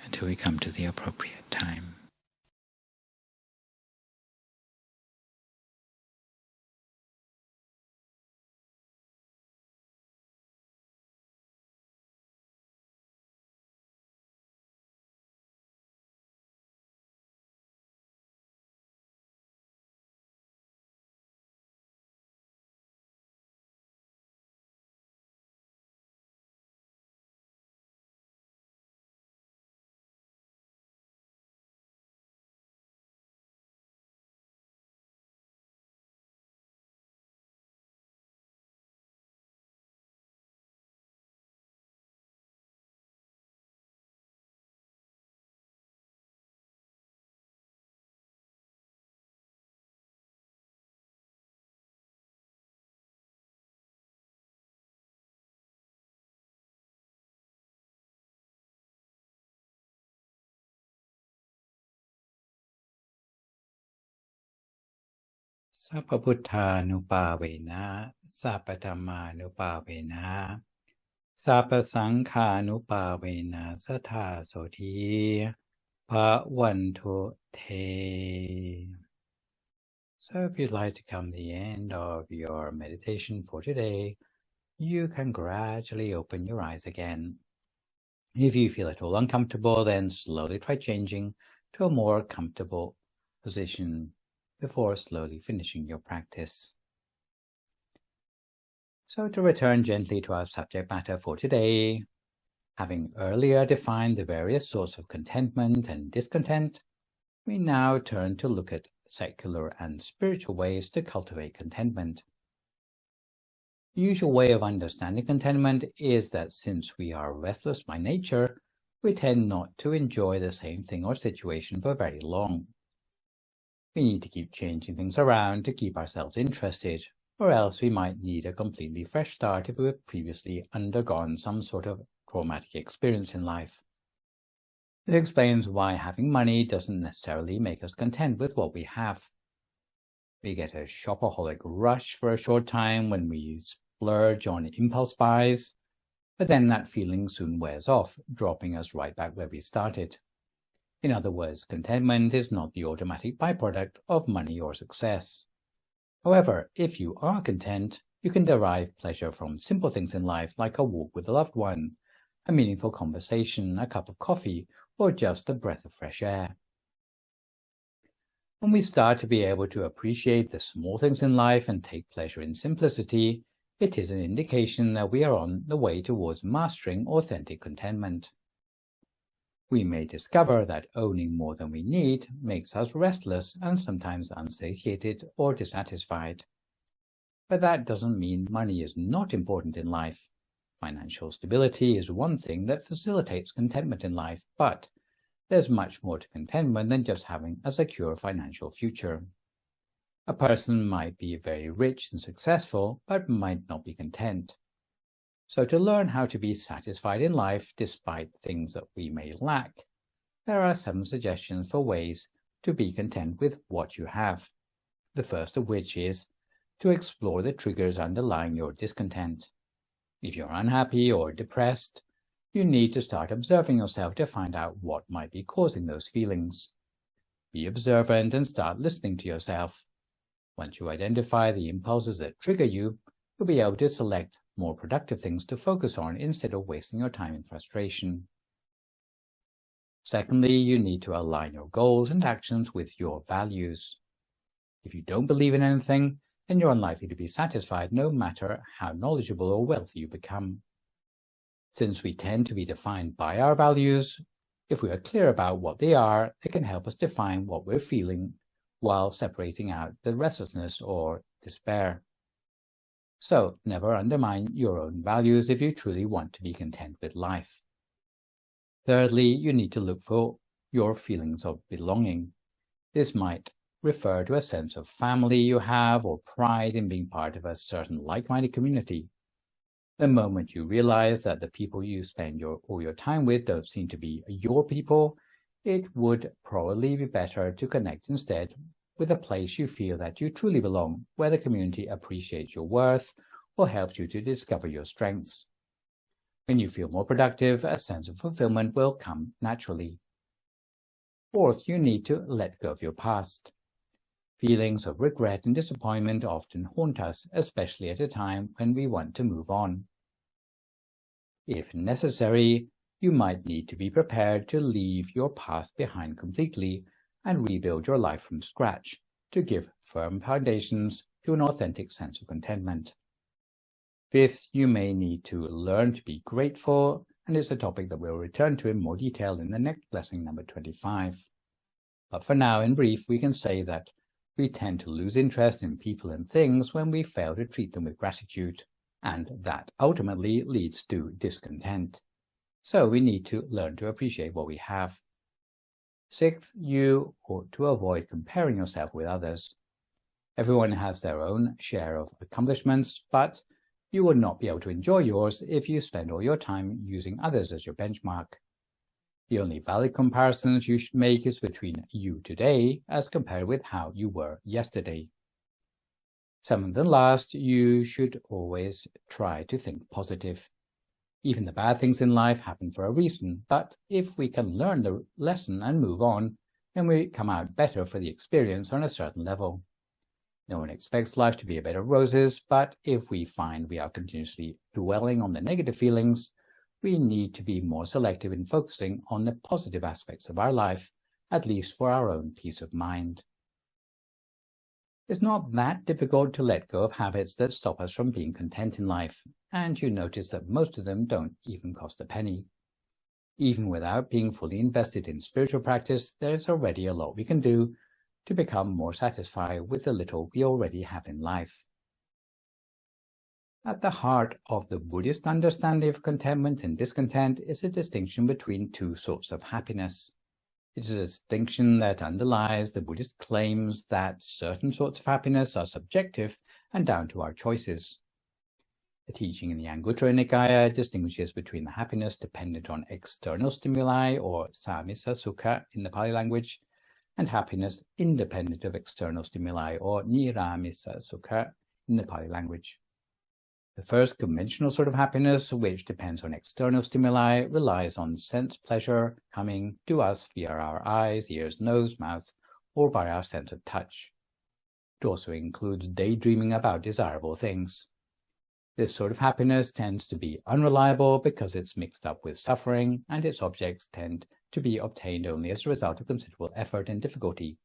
until we come to the appropriate time. Sappa Buddhanupavena, Sappa Dhammanupavena, Sappa Sankhanupavena, Sattha Soti, Bhavantu Te. So if you'd like to come to the end of your meditation for today, you can gradually open your eyes again. If you feel at all uncomfortable, then slowly try changing to a more comfortable position before slowly finishing your practice. So to return gently to our subject matter for today, having earlier defined the various sorts of contentment and discontent, we now turn to look at secular and spiritual ways to cultivate contentment. The usual way of understanding contentment is that since we are restless by nature, we tend not to enjoy the same thing or situation for very long. We need to keep changing things around to keep ourselves interested, or else we might need a completely fresh start if we have previously undergone some sort of traumatic experience in life. This explains why having money doesn't necessarily make us content with what we have. We get a shopaholic rush for a short time when we splurge on impulse buys, but then that feeling soon wears off, dropping us right back where we started. In other words, contentment is not the automatic byproduct of money or success. However, if you are content, you can derive pleasure from simple things in life like a walk with a loved one, a meaningful conversation, a cup of coffee, or just a breath of fresh air. When we start to be able to appreciate the small things in life and take pleasure in simplicity, it is an indication that we are on the way towards mastering authentic contentment. We may discover that owning more than we need makes us restless and sometimes unsatiated or dissatisfied.
But that doesn't mean money is not important in life. Financial stability is one thing that facilitates contentment in life, but there's much more to contentment than just having a secure financial future. A person might be very rich and successful, but might not be content. So to learn how to be satisfied in life despite things that we may lack, there are some suggestions for ways to be content with what you have. The first of which is to explore the triggers underlying your discontent. If you're unhappy or depressed, you need to start observing yourself to find out what might be causing those feelings. Be observant and start listening to yourself. Once you identify the impulses that trigger you, you'll be able to select more productive things to focus on instead of wasting your time in frustration. Secondly, you need to align your goals and actions with your values. If you don't believe in anything, then you're unlikely to be satisfied no matter how knowledgeable or wealthy you become. Since we tend to be defined by our values, if we are clear about what they are, they can help us define what we're feeling while separating out the restlessness or despair. So, never undermine your own values if you truly want to be content with life. Thirdly, you need to look for your feelings of belonging. This might refer to a sense of family you have or pride in being part of a certain like-minded community. The moment you realize that the people you spend all your time with don't seem to be your people, it would probably be better to connect instead with a place you feel that you truly belong, where the community appreciates your worth or helps you to discover your strengths. When you feel more productive, a sense of fulfillment will come naturally. Fourth, you need to let go of your past. Feelings of regret and disappointment often haunt us, especially at a time when we want to move on. If necessary, you might need to be prepared to leave your past behind completely and rebuild your life from scratch to give firm foundations to an authentic sense of contentment. Fifth, you may need to learn to be grateful, and it's a topic that we'll return to in more detail in the next blessing number 25. But for now, in brief, we can say that we tend to lose interest in people and things when we fail to treat them with gratitude, and that ultimately leads to discontent. So we need to learn to appreciate what we have. Sixth, you ought to avoid comparing yourself with others. Everyone has their own share of accomplishments, but you will not be able to enjoy yours if you spend all your time using others as your benchmark. The only valid comparisons you should make is between you today as compared with how you were yesterday. Seventh and last, you should always try to think positive. Even the bad things in life happen for a reason, but if we can learn the lesson and move on, then we come out better for the experience on a certain level. No one expects life to be a bed of roses, but if we find we are continuously dwelling on the negative feelings, we need to be more selective in focusing on the positive aspects of our life, at least for our own peace of mind. It's not that difficult to let go of habits that stop us from being content in life, and you notice that most of them don't even cost a penny. Even without being fully invested in spiritual practice, there's already a lot we can do to become more satisfied with the little we already have in life. At the heart of the Buddhist understanding of contentment and discontent is a distinction between two sorts of happiness. It is a distinction that underlies the Buddhist claims that certain sorts of happiness are subjective and down to our choices. The teaching in the Anguttara Nikaya distinguishes between the happiness dependent on external stimuli, or samisa sukha in the Pali language, and happiness independent of external stimuli, or niramisa sukha in the Pali language. The first conventional sort of happiness, which depends on external stimuli, relies on sense pleasure coming to us via our eyes, ears, nose, mouth, or by our sense of touch. It also includes daydreaming about desirable things. This sort of happiness tends to be unreliable because it's mixed up with suffering, and its objects tend to be obtained only as a result of considerable effort and difficulty.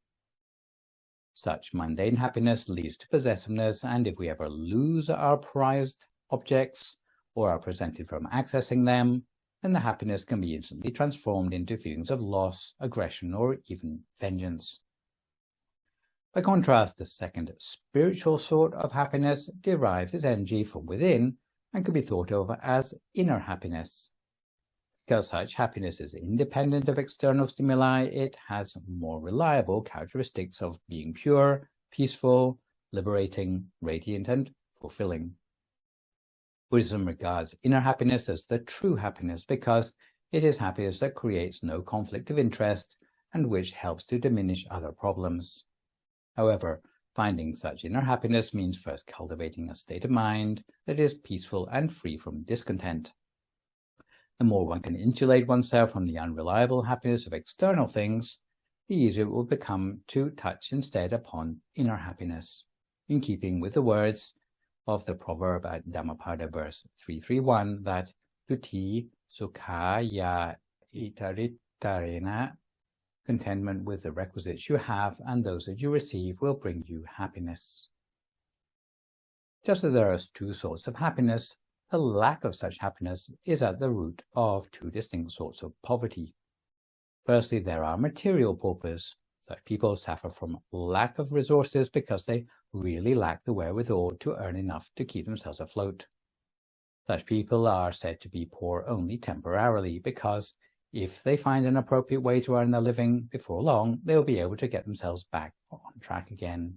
Such mundane happiness leads to possessiveness, and if we ever lose our prized objects or are prevented from accessing them, then the happiness can be instantly transformed into feelings of loss, aggression, or even vengeance. By contrast, the second spiritual sort of happiness derives its energy from within and can be thought of as inner happiness. Because such happiness is independent of external stimuli, it has more reliable characteristics of being pure, peaceful, liberating, radiant, and fulfilling. Buddhism regards inner happiness as the true happiness because it is happiness that creates no conflict of interest and which helps to diminish other problems. However, finding such inner happiness means first cultivating a state of mind that is peaceful and free from discontent. The more one can insulate oneself from the unreliable happiness of external things, the easier it will become to touch instead upon inner happiness, in keeping with the words of the proverb at Dhammapada verse 331 that tuti sukhaya itarittarena, contentment with the requisites you have and those that you receive will bring you happiness. Just as there are two sorts of happiness, the lack of such happiness is at the root of two distinct sorts of poverty. Firstly, there are material paupers. Such people suffer from lack of resources because they really lack the wherewithal to earn enough to keep themselves afloat. Such people are said to be poor only temporarily because if they find an appropriate way to earn their living, before long they will be able to get themselves back on track again.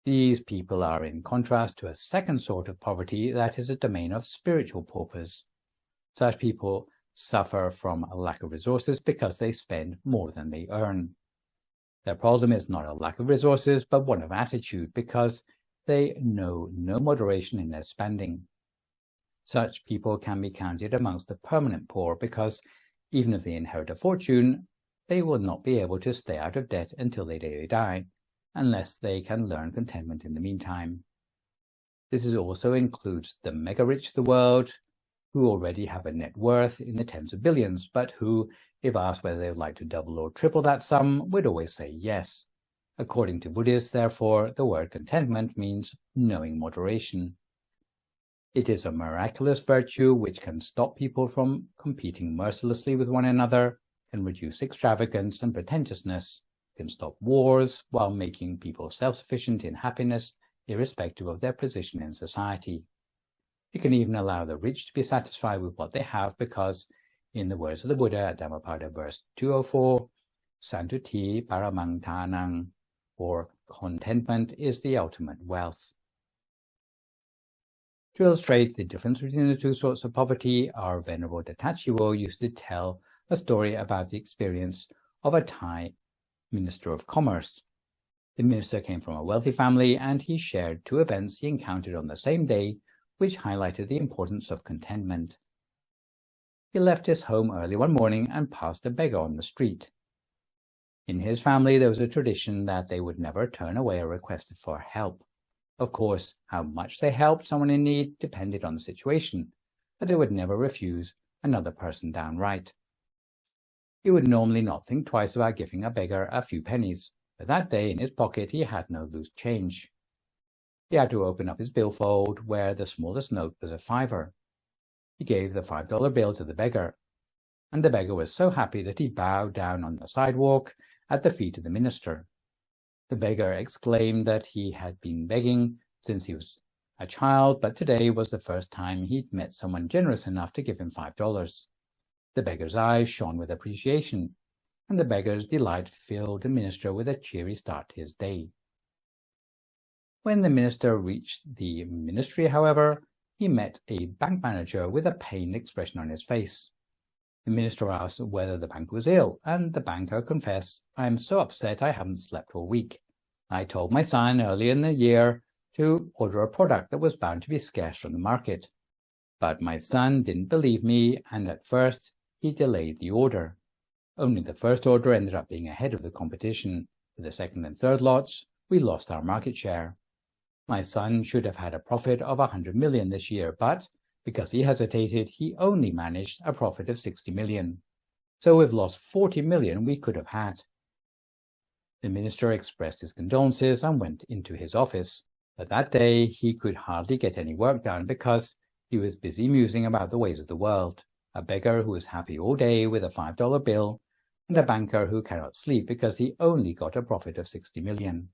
These people are in contrast to a second sort of poverty that is a domain of spiritual paupers. Such people suffer from a lack of resources because they spend more than they earn. Their problem is not a lack of resources, but one of attitude, because they know no moderation in their spending. Such people can be counted amongst the permanent poor because even if they inherit a fortune, they will not be able to stay out of debt until they die, unless they can learn contentment in the meantime. This also includes the mega-rich of the world, who already have a net worth in the tens of billions, but who, if asked whether they would like to double or triple that sum, would always say yes. According to Buddhists, therefore, the word contentment means knowing moderation. It is a miraculous virtue which can stop people from competing mercilessly with one another, can reduce extravagance and pretentiousness, can stop wars while making people self-sufficient in happiness, irrespective of their position in society. It can even allow the rich to be satisfied with what they have because, in the words of the Buddha at Dhammapada verse 204, Santuti paramang thanang, or contentment is the ultimate wealth. To illustrate the difference between the two sorts of poverty, our Venerable Dattachiwo used to tell a story about the experience of a Thai Minister of Commerce. The minister came from a wealthy family and he shared two events he encountered on the same day which highlighted the importance of contentment. He left his home early one morning and passed a beggar on the street. In his family there was a tradition that they would never turn away a request for help. Of course, how much they helped someone in need depended on the situation, but they would never refuse another person downright. He would normally not think twice about giving a beggar a few pennies, but that day in his pocket he had no loose change. He had to open up his billfold, where the smallest note was a $5. He gave the $5 bill to the beggar, and the beggar was so happy that he bowed down on the sidewalk at the feet of the minister. The beggar exclaimed that he had been begging since he was a child, but today was the first time he'd met someone generous enough to give him $5. The beggar's eyes shone with appreciation, and the beggar's delight filled the minister with a cheery start to his day. When the minister reached the ministry, however, he met a bank manager with a pained expression on his face. The minister asked whether the banker was ill, and the banker confessed, "I am so upset I haven't slept all week. I told my son early in the year to order a product that was bound to be scarce from the market. But my son didn't believe me, and at first he delayed the order. Only the first order ended up being ahead of the competition. For the second and third lots, we lost our market share. My son should have had a profit of 100 million this year, but because he hesitated, he only managed a profit of 60 million. So we've lost 40 million we could have had." The minister expressed his condolences and went into his office, but that day he could hardly get any work done because he was busy musing about the ways of the world, a beggar who was happy all day with a $5 bill, and a banker who cannot sleep because he only got a profit of 60 million.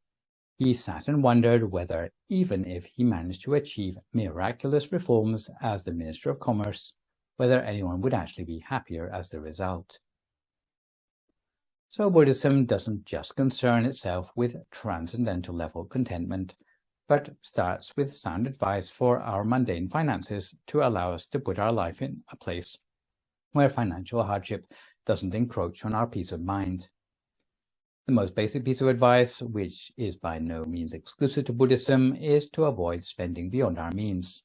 He sat and wondered whether, even if he managed to achieve miraculous reforms as the Minister of Commerce, whether anyone would actually be happier as the result. So Buddhism doesn't just concern itself with transcendental level contentment, but starts with sound advice for our mundane finances to allow us to put our life in a place where financial hardship doesn't encroach on our peace of mind. The most basic piece of advice, which is by no means exclusive to Buddhism, is to avoid spending beyond our means.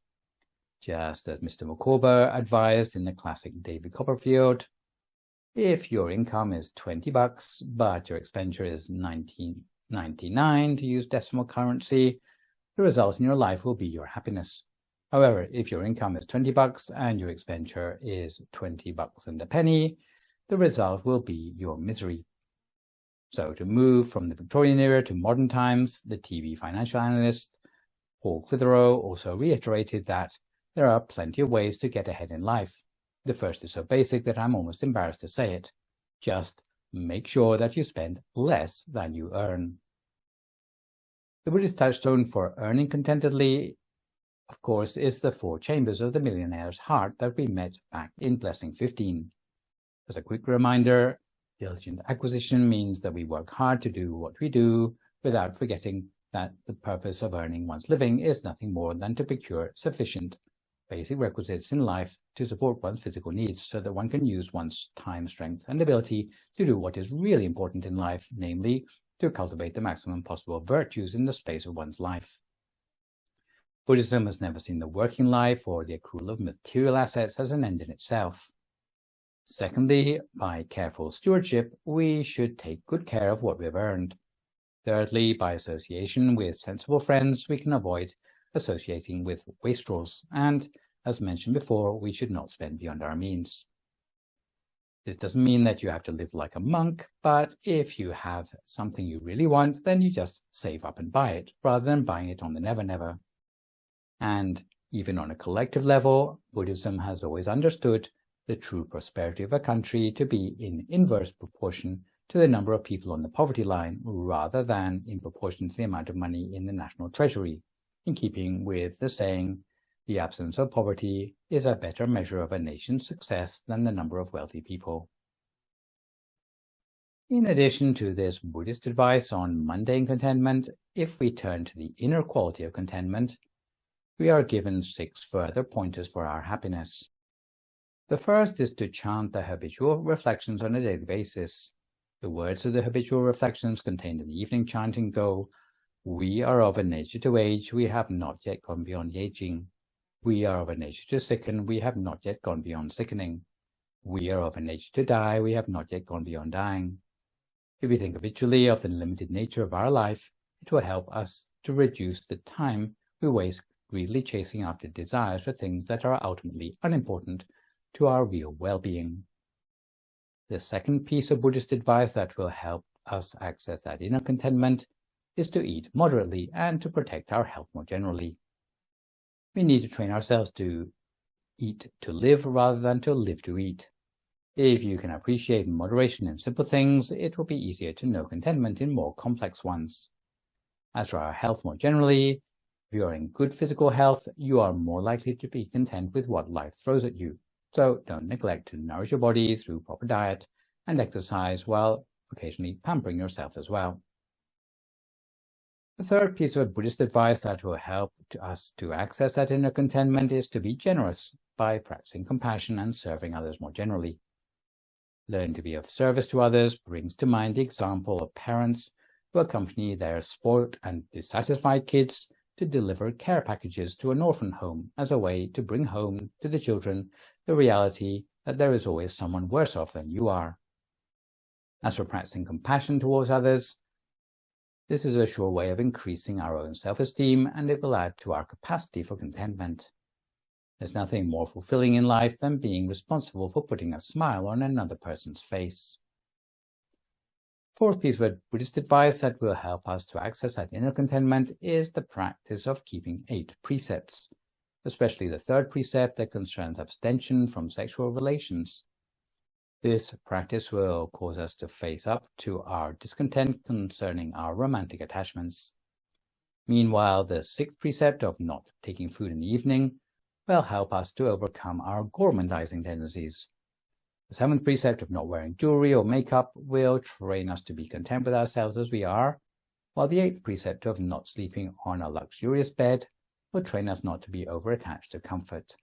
Just as Mr. Micawber advised in the classic David Copperfield, if your income is $20, but your expenditure is $19.99 to use decimal currency, the result in your life will be your happiness. However, if your income is $20 and your expenditure is $20 and a penny, the result will be your misery. So to move from the Victorian era to modern times, the TV financial analyst Paul Clitheroe also reiterated that there are plenty of ways to get ahead in life. The first is so basic that I'm almost embarrassed to say it. Just make sure that you spend less than you earn. The Buddhist touchstone for earning contentedly, of course, is the 4 chambers of the millionaire's heart that we met back in Blessing 15. As a quick reminder, diligent acquisition means that we work hard to do what we do without forgetting that the purpose of earning one's living is nothing more than to procure sufficient basic requisites in life to support one's physical needs so that one can use one's time, strength, and ability to do what is really important in life, namely, to cultivate the maximum possible virtues in the space of one's life. Buddhism has never seen the working life or the accrual of material assets as an end in itself. Secondly, by careful stewardship, we should take good care of what we've earned. Thirdly, by association with sensible friends, we can avoid associating with wastrels, and, as mentioned before, we should not spend beyond our means. This doesn't mean that you have to live like a monk, but if you have something you really want, then you just save up and buy it, rather than buying it on the never-never. And even on a collective level, Buddhism has always understood the true prosperity of a country to be in inverse proportion to the number of people on the poverty line, rather than in proportion to the amount of money in the national treasury, in keeping with the saying, the absence of poverty is a better measure of a nation's success than the number of wealthy people. In addition to this Buddhist advice on mundane contentment, if we turn to the inner quality of contentment, we are given 6 further pointers for our happiness. The first is to chant the habitual reflections on a daily basis. The words of the habitual reflections contained in the evening chanting go, "We are of a nature to age, we have not yet gone beyond aging. We are of a nature to sicken, we have not yet gone beyond sickening. We are of a nature to die, we have not yet gone beyond dying." If we think habitually of the limited nature of our life, it will help us to reduce the time we waste greedily chasing after desires for things that are ultimately unimportant to our real well-being. The second piece of Buddhist advice that will help us access that inner contentment is to eat moderately and to protect our health more generally. We need to train ourselves to eat to live rather than to live to eat. If you can appreciate moderation in simple things, it will be easier to know contentment in more complex ones. As for our health more generally, if you are in good physical health, you are more likely to be content with what life throws at you. So don't neglect to nourish your body through proper diet and exercise while occasionally pampering yourself as well. The third piece of Buddhist advice that will help us to access that inner contentment is to be generous by practicing compassion and serving others more generally. Learning to be of service to others brings to mind the example of parents who accompany their spoiled and dissatisfied kids to deliver care packages to an orphan home as a way to bring home to the children the reality that there is always someone worse off than you are. As for practicing compassion towards others, this is a sure way of increasing our own self-esteem, and it will add to our capacity for contentment. There's nothing more fulfilling in life than being responsible for putting a smile on another person's face. Fourth piece of Buddhist advice that will help us to access that inner contentment is the practice of keeping 8 precepts, especially the third precept that concerns abstention from sexual relations. This practice will cause us to face up to our discontent concerning our romantic attachments. Meanwhile, the 6th precept of not taking food in the evening will help us to overcome our gormandizing tendencies. The 7th precept of not wearing jewelry or makeup will train us to be content with ourselves as we are, while the 8th precept of not sleeping on a luxurious bed will train us not to be over-attached to comfort.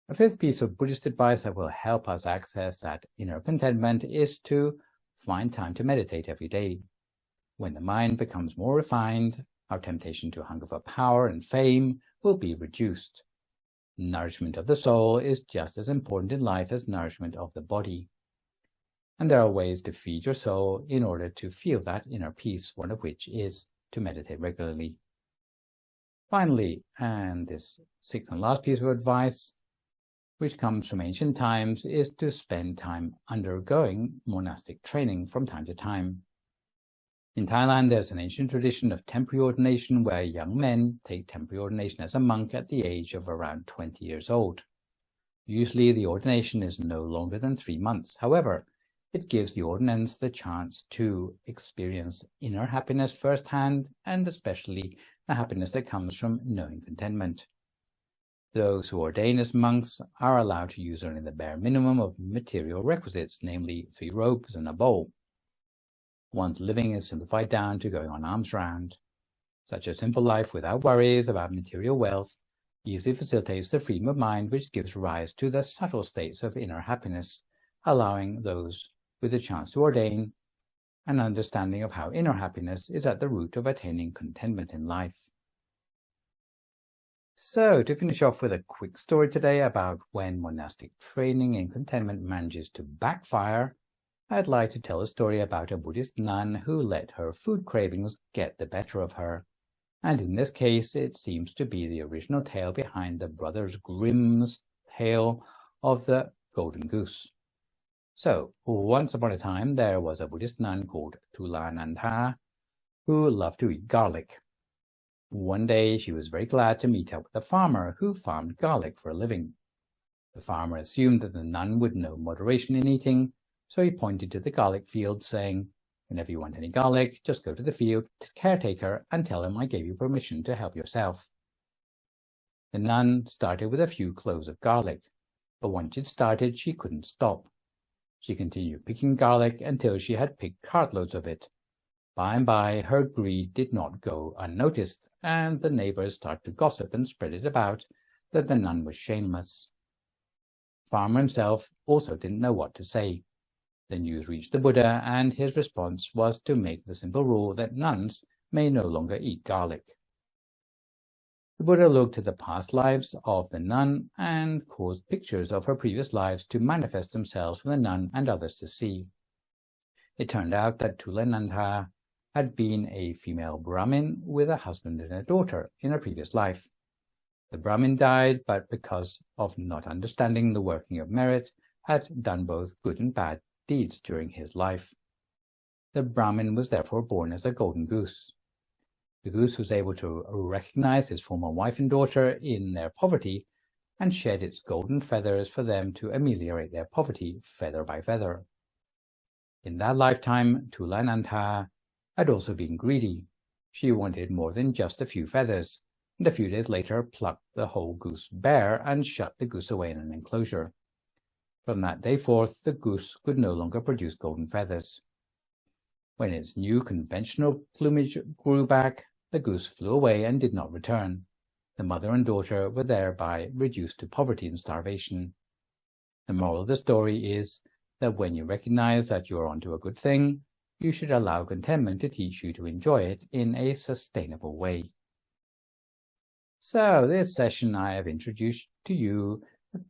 A 5th piece of Buddhist advice that will help us access that inner contentment is to find time to meditate every day. When the mind becomes more refined, our temptation to hunger for power and fame will be reduced. Nourishment of the soul is just as important in life as nourishment of the body. And there are ways to feed your soul in order to feel that inner peace, one of which is to meditate regularly. Finally, and this 6th and last piece of advice, which comes from ancient times, is to spend time undergoing monastic training from time to time. In Thailand, there's an ancient tradition of temporary ordination where young men take temporary ordination as a monk at the age of around 20 years old. Usually, the ordination is no longer than 3 months. However, it gives the ordinands the chance to experience inner happiness firsthand, and especially the happiness that comes from knowing contentment. Those who ordain as monks are allowed to use only the bare minimum of material requisites, namely 3 robes and a bowl. One's living is simplified down to going on alms round. Such a simple life without worries about material wealth easily facilitates the freedom of mind which gives rise to the subtle states of inner happiness, allowing those with the chance to ordain an understanding of how inner happiness is at the root of attaining contentment in life. So, to finish off with a quick story today about when monastic training in contentment manages to backfire, I'd like to tell a story about a Buddhist nun who let her food cravings get the better of her. And in this case, it seems to be the original tale behind the Brothers Grimm's tale of the Golden Goose. So, once upon a time, there was a Buddhist nun called Thulanantha who loved to eat garlic. One day, she was very glad to meet up with a farmer who farmed garlic for a living. The farmer assumed that the nun would know moderation in eating, so he pointed to the garlic field, saying, "Whenever you want any garlic, just go to the field caretaker and tell him I gave you permission to help yourself." The nun started with a few cloves of garlic, but once she'd started, she couldn't stop. She continued picking garlic until she had picked cartloads of it. By and by, her greed did not go unnoticed, and the neighbors started to gossip and spread it about that the nun was shameless. The farmer himself also didn't know what to say. The news reached the Buddha, and his response was to make the simple rule that nuns may no longer eat garlic. The Buddha looked at the past lives of the nun and caused pictures of her previous lives to manifest themselves for the nun and others to see. It turned out that Thulanantha had been a female Brahmin with a husband and a daughter in a previous life. The Brahmin died, but because of not understanding the working of merit, had done both good and bad deeds during his life. The Brahmin was therefore born as a golden goose. The goose was able to recognize his former wife and daughter in their poverty and shed its golden feathers for them to ameliorate their poverty feather by feather. In that lifetime, Thulanantha had also been greedy. She wanted more than just a few feathers, and a few days later plucked the whole goose bare and shut the goose away in an enclosure. From that day forth, the goose could no longer produce golden feathers. When its new conventional plumage grew back, the goose flew away and did not return. The mother and daughter were thereby reduced to poverty and starvation. The moral of the story is that when you recognize that you are onto a good thing, you should allow contentment to teach you to enjoy it in a sustainable way. So, this session I have introduced to you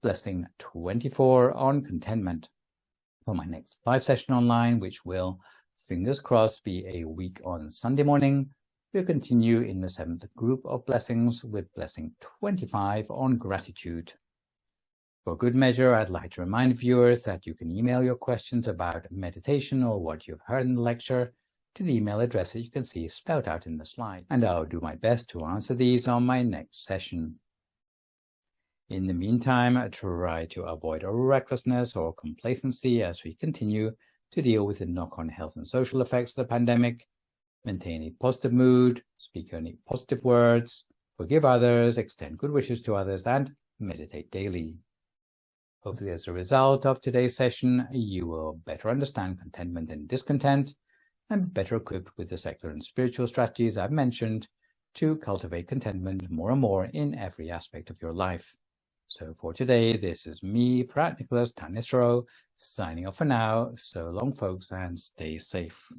Blessing 24 on contentment. For my next live session online, which will, fingers crossed, be a week on Sunday morning, we'll continue in the 7th group of blessings with Blessing 25 on gratitude. For good measure, I'd like to remind viewers that you can email your questions about meditation or what you've heard in the lecture to the email address that you can see spelled out in the slide, and I'll do my best to answer these on my next session. In the meantime, try to avoid recklessness or complacency as we continue to deal with the knock-on health and social effects of the pandemic, Maintain a positive mood, speak only positive words, forgive others, extend good wishes to others, and meditate daily. Hopefully, as a result of today's session, you will better understand contentment and discontent, and better equipped with the secular and spiritual strategies I've mentioned to cultivate contentment more and more in every aspect of your life. So for today, this is me, Phra Nicholas Thanissaro, signing off for now. So long, folks, and stay safe.